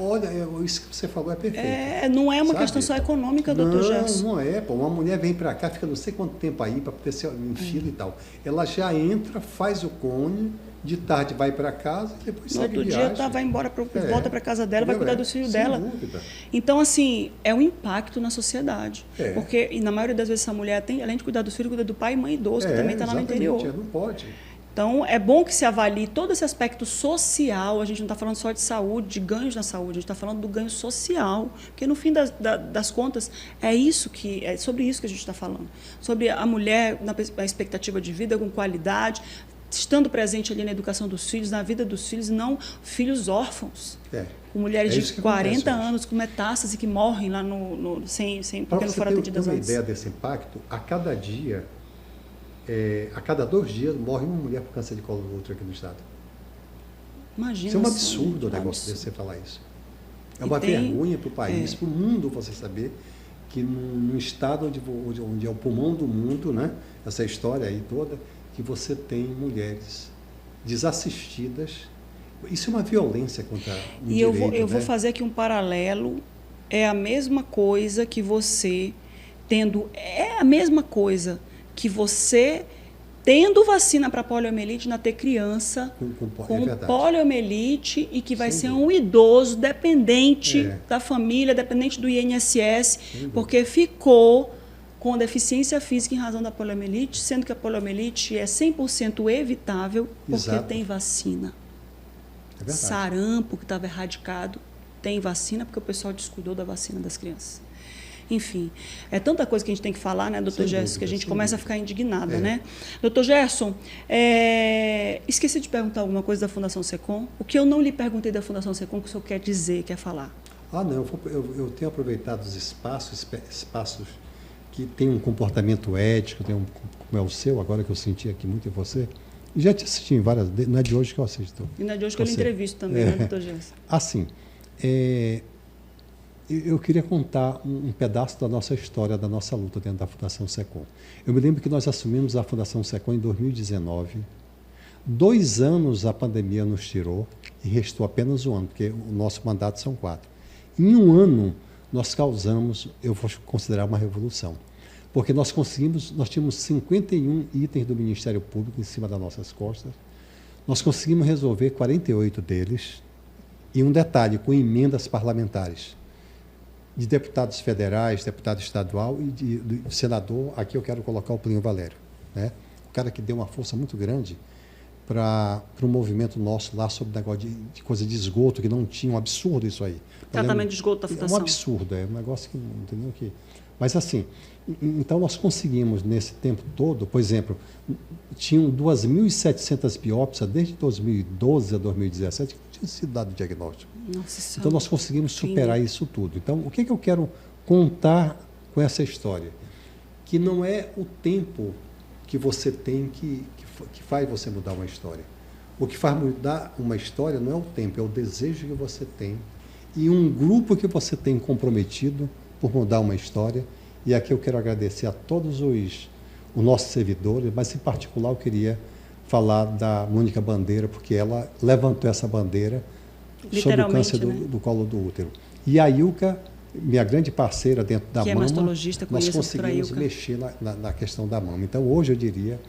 olha, isso que você falou é perfeito.
Não é uma
sabe?
questão só econômica, doutor Gerson.
Não é, pô. Uma mulher vem para cá, fica não sei quanto tempo aí para poder ser em fila e tal. Ela já entra, faz o cone, de tarde vai para casa e depois
no
segue
outro
viagem.
dia vai embora, volta para casa dela, vai cuidar dos filhos
sem
dela.
dúvida.
Então, assim, é um impacto na sociedade.
Porque,
e na maioria das vezes, essa mulher, além de cuidar dos filhos, cuida do pai e mãe idoso, que também está lá no interior.
Não pode.
Então, é bom que se avalie todo esse aspecto social. A gente não está falando só de saúde, de ganhos na saúde, a gente está falando do ganho social. Porque, no fim das contas, é sobre isso que a gente está falando. Sobre a mulher, na expectativa de vida, com qualidade, estando presente ali na educação dos filhos, na vida dos filhos, não filhos órfãos. Com mulheres de 40 anos, com metástase, que morrem lá porque não foram atendidas antes.
Para você ter uma ideia desse impacto, a cada 2 dias morre uma mulher por câncer de colo do útero aqui no estado.
Imagina.
Isso é um absurdo o negócio de você falar isso. É uma vergonha para o país, para o mundo, você saber que num estado onde é o pulmão do mundo, né, essa história aí toda, que você tem mulheres desassistidas. Isso é uma violência contra o direito.
E eu vou fazer aqui um paralelo. É a mesma coisa que você tendo vacina para poliomielite, ter criança com poliomielite e que vai ser um idoso dependente da família, dependente do INSS, porque ficou com deficiência física em razão da poliomielite, sendo que a poliomielite é 100% evitável porque tem vacina. Sarampo, que estava erradicado, tem vacina porque o pessoal descuidou da vacina das crianças. Enfim, é tanta coisa que a gente tem que falar, né, doutor Gerson, que a gente começa a ficar indignada, né? Doutor Gerson, esqueci de perguntar alguma coisa da Fundação SECOM. O que eu não lhe perguntei da Fundação SECOM, que o senhor quer dizer, quer falar?
Não, eu tenho aproveitado os espaços que têm um comportamento ético, como é o seu, agora que eu senti aqui muito em você. E já te assisti em várias, não é de hoje que eu assisto.
E não é de hoje que eu lhe entrevisto também, né, doutor Gerson?
Assim, eu queria contar um pedaço da nossa história, da nossa luta dentro da Fundação SECOM. Eu me lembro que nós assumimos a Fundação SECOM em 2019. 2 anos a pandemia nos tirou e restou apenas 1 ano, porque o nosso mandato são 4. Em 1 ano, nós causamos, eu vou considerar uma revolução, porque nós tínhamos 51 itens do Ministério Público em cima das nossas costas, nós conseguimos resolver 48 deles, e um detalhe, com emendas parlamentares, de deputados federais, deputado estadual e de senador. Aqui eu quero colocar o Plínio Valério, né? O cara que deu uma força muito grande para o movimento nosso lá sobre o negócio de coisa de esgoto, que não tinha, um absurdo isso aí.
Tratamento de esgoto da Fundação.
É um absurdo, é um negócio que não entendeu que. Mas assim, então nós conseguimos nesse tempo todo, por exemplo, tinham 2.700 biópsias desde 2012 a 2017 que não tinha sido dado diagnóstico.
Nossa,
então nós conseguimos superar isso tudo. Então, o que eu quero contar com essa história? Que não é o tempo que você tem que faz você mudar uma história. O que faz mudar uma história não é o tempo, é o desejo que você tem e um grupo que você tem comprometido por mudar uma história. E aqui eu quero agradecer a todos os nossos servidores, mas em particular eu queria falar da Mônica Bandeira, porque ela levantou essa bandeira sobre o câncer do colo do útero. E a Ilka, minha grande parceira dentro da mama, nós conseguimos mexer na questão da mama. Então, hoje eu diria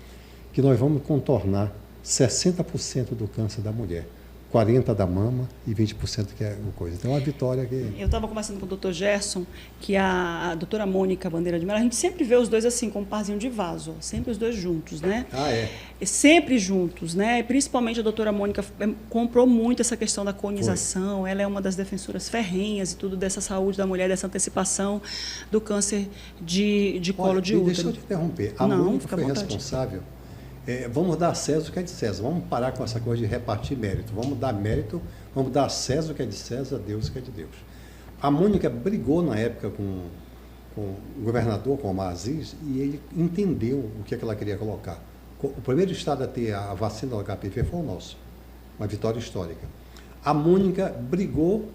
que nós vamos contornar 60% do câncer da mulher. 40% da mama e 20% que é uma coisa. Então, é uma vitória que...
Eu estava conversando com o Dr. Gerson, que a doutora Mônica Bandeira de Mello, a gente sempre vê os dois assim, como um parzinho de vaso, sempre os dois juntos, né? Sempre juntos, né? E principalmente a doutora Mônica comprou muito essa questão da conização, ela é uma das defensoras ferrenhas e tudo dessa saúde da mulher, dessa antecipação do câncer de colo de útero.
Deixa eu te interromper. A Mônica foi responsável... Vamos dar a César o que é de César. Vamos parar com essa coisa de repartir mérito. Vamos dar mérito, vamos dar a César o que é de César, a Deus o que é de Deus. A Mônica brigou na época com o governador, com o Omar Aziz, e ele entendeu o que ela queria colocar. O primeiro estado a ter a vacina do HPV foi o nosso. Uma vitória histórica. A Mônica brigou,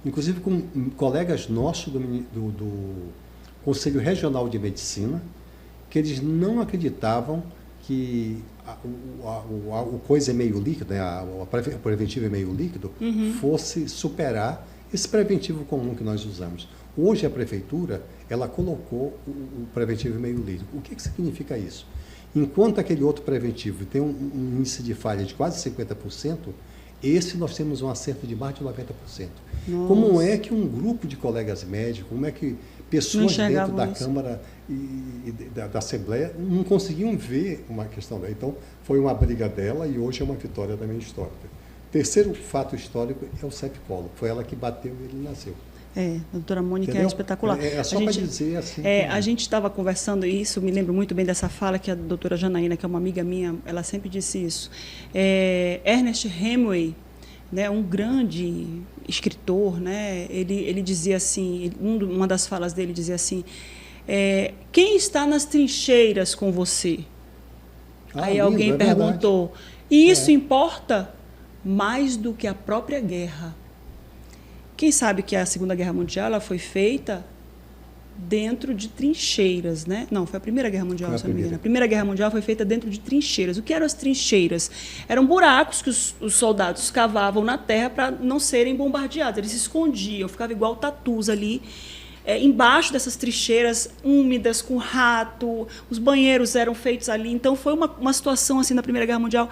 inclusive com colegas nossos do Conselho Regional de Medicina, que eles não acreditavam que o coisa é meio líquido, né, o preventivo é meio líquido, fosse superar esse preventivo comum que nós usamos. Hoje a prefeitura, ela colocou o preventivo meio líquido. O que significa isso? Enquanto aquele outro preventivo tem um índice de falha de quase 50%, esse nós temos um acerto de mais de 90%. Nossa. Como é que um grupo de colegas médicos, como é que pessoas dentro da Câmara e da Assembleia não conseguiam ver uma questão dela? Então, foi uma briga dela e hoje é uma vitória da minha história. Terceiro fato histórico é o sepcolo. Foi ela que bateu e ele nasceu.
A doutora Mônica é espetacular.
É só para dizer assim.
A gente estava conversando isso, me lembro muito bem dessa fala que a doutora Janaína, que é uma amiga minha, ela sempre disse isso. Ernest Hemingway, né, um grande escritor, né, ele dizia assim, uma das falas dele dizia assim, quem está nas trincheiras com você? Aí lindo, alguém perguntou, verdade. E isso importa mais do que a própria guerra? Quem sabe que a Segunda Guerra Mundial ela foi feita dentro de trincheiras, né? Não, foi a Primeira Guerra Mundial, se não me engano. A Primeira Guerra Mundial foi feita dentro de trincheiras. O que eram as trincheiras? Eram buracos que os soldados cavavam na terra para não serem bombardeados. Eles se escondiam, ficava igual tatus ali, embaixo dessas trincheiras úmidas, com rato. Os banheiros eram feitos ali. Então, foi uma situação assim na Primeira Guerra Mundial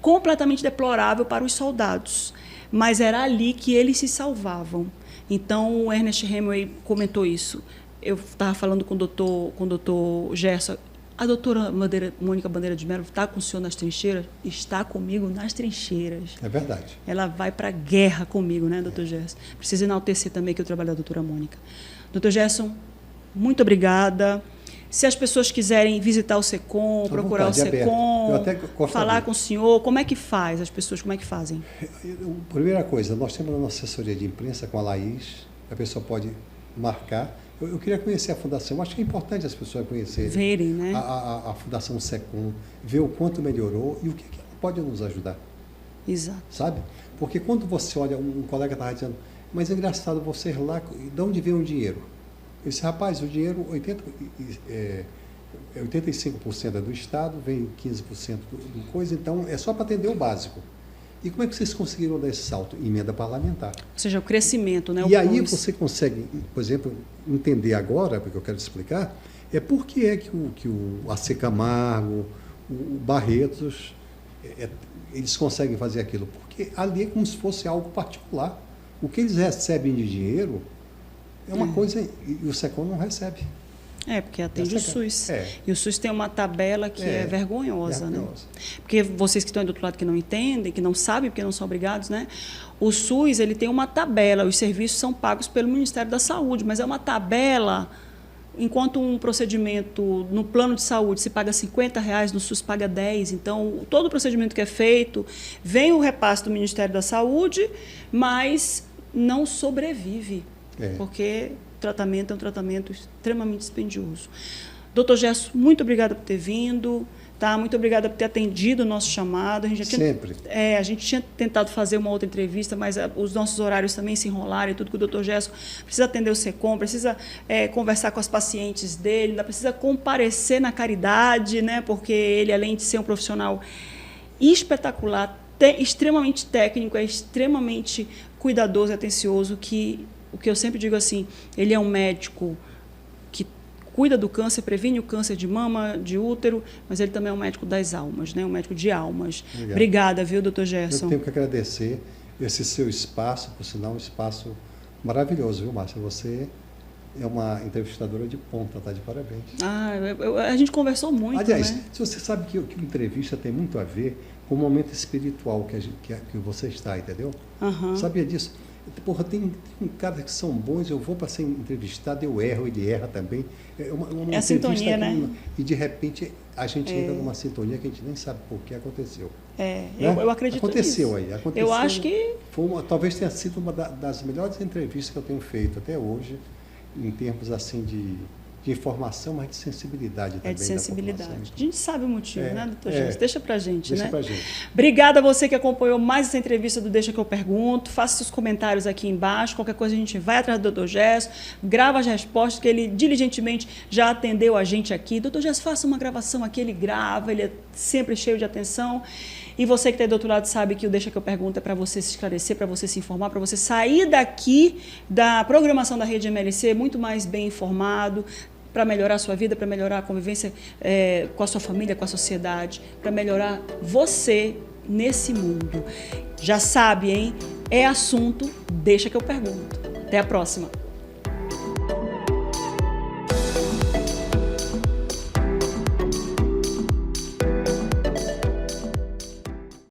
completamente deplorável para os soldados. Mas era ali que eles se salvavam. Então, o Ernest Hemingway comentou isso. Eu estava falando com o doutor Gerson. A doutora Mônica Bandeira de Mello está com o senhor nas trincheiras? Está comigo nas trincheiras.
É verdade.
Ela vai para a guerra comigo, né, doutor Gerson? Precisa enaltecer também que eu trabalho com a doutora Mônica. Doutor Gerson, muito obrigada. Se as pessoas quiserem visitar o SECOM, procurar o SECOM, falar com o senhor, como é que faz? As pessoas como é que fazem?
Primeira coisa, nós temos a nossa assessoria de imprensa com a Laís, a pessoa pode marcar. Eu queria conhecer a Fundação, eu acho que é importante as pessoas conhecerem.
Verem, né?
A Fundação SECOM, ver o quanto melhorou e o que ela pode nos ajudar.
Exato.
Sabe? Porque quando você olha, um colega estava dizendo, mas é engraçado, você lá, de onde vem o dinheiro? Eu disse, rapaz, o dinheiro, 85% é do Estado, vem 15% do coisa, então é só para atender o básico. E como é que vocês conseguiram dar esse salto? Emenda parlamentar.
Ou seja, o crescimento, né?
E aí você consegue, por exemplo, entender agora, porque eu quero explicar, por que é que o AC Camargo, o Barretos, eles conseguem fazer aquilo? Porque ali é como se fosse algo particular. O que eles recebem de dinheiro é uma coisa, e o SECOM não recebe.
Porque atende o SUS. E o SUS tem uma tabela que é vergonhosa, né? Porque vocês que estão aí do outro lado que não entendem, que não sabem, porque não são obrigados, né? O SUS, ele tem uma tabela, os serviços são pagos pelo Ministério da Saúde, mas é uma tabela, enquanto um procedimento no plano de saúde se paga R$50, no SUS paga 10. Então, todo o procedimento que é feito, vem o repasse do Ministério da Saúde, mas não sobrevive. Porque o tratamento é um tratamento extremamente dispendioso. Doutor Gerson, muito obrigada por ter vindo, tá? Muito obrigada por ter atendido o nosso chamado. A gente
Sempre.
A gente tinha tentado fazer uma outra entrevista, mas os nossos horários também se enrolaram e tudo, que o doutor Gerson precisa atender o SECOM, precisa conversar com as pacientes dele, ainda precisa comparecer na caridade, né? Porque ele, além de ser um profissional espetacular, extremamente técnico, é extremamente cuidadoso e atencioso, o que eu sempre digo assim, ele é um médico que cuida do câncer, previne o câncer de mama, de útero, mas ele também é um médico das almas, né? Um médico de almas. Obrigado. Obrigada, viu, doutor Gerson?
Eu tenho que agradecer esse seu espaço, por sinal, um espaço maravilhoso, viu, Márcia? Você é uma entrevistadora de ponta, tá de parabéns.
A gente conversou muito,
aliás,
né?
Se você sabe que entrevista tem muito a ver com o momento espiritual que você está, entendeu? Sabia disso? Porra, tem caras que são bons, eu vou para ser entrevistado, eu erro, ele erra também.
É a sintonia, né?
E de repente a gente entra numa sintonia que a gente nem sabe por que aconteceu.
Né?
Eu
acredito
aconteceu
nisso.
aí. Aconteceu,
eu acho que...
talvez tenha sido uma das melhores entrevistas que eu tenho feito até hoje, em termos assim de informação, mas de sensibilidade também.
De sensibilidade. A gente sabe o motivo, né, doutor Gerson? Deixa pra gente,
Deixa
né?
pra gente.
Obrigada a você que acompanhou mais essa entrevista do Deixa que eu pergunto. Faça seus comentários aqui embaixo. Qualquer coisa a gente vai atrás do doutor Gerson, grava as respostas, que ele diligentemente já atendeu a gente aqui. Doutor Gerson, faça uma gravação aqui, ele grava, ele é sempre cheio de atenção. E você que está aí do outro lado sabe que o Deixa que eu pergunto é para você se esclarecer, para você se informar, para você sair daqui da programação da Rede MLC muito mais bem informado, para melhorar a sua vida, para melhorar a convivência com a sua família, com a sociedade, para melhorar você nesse mundo. Já sabe, hein? É assunto, deixa que eu pergunto. Até a próxima.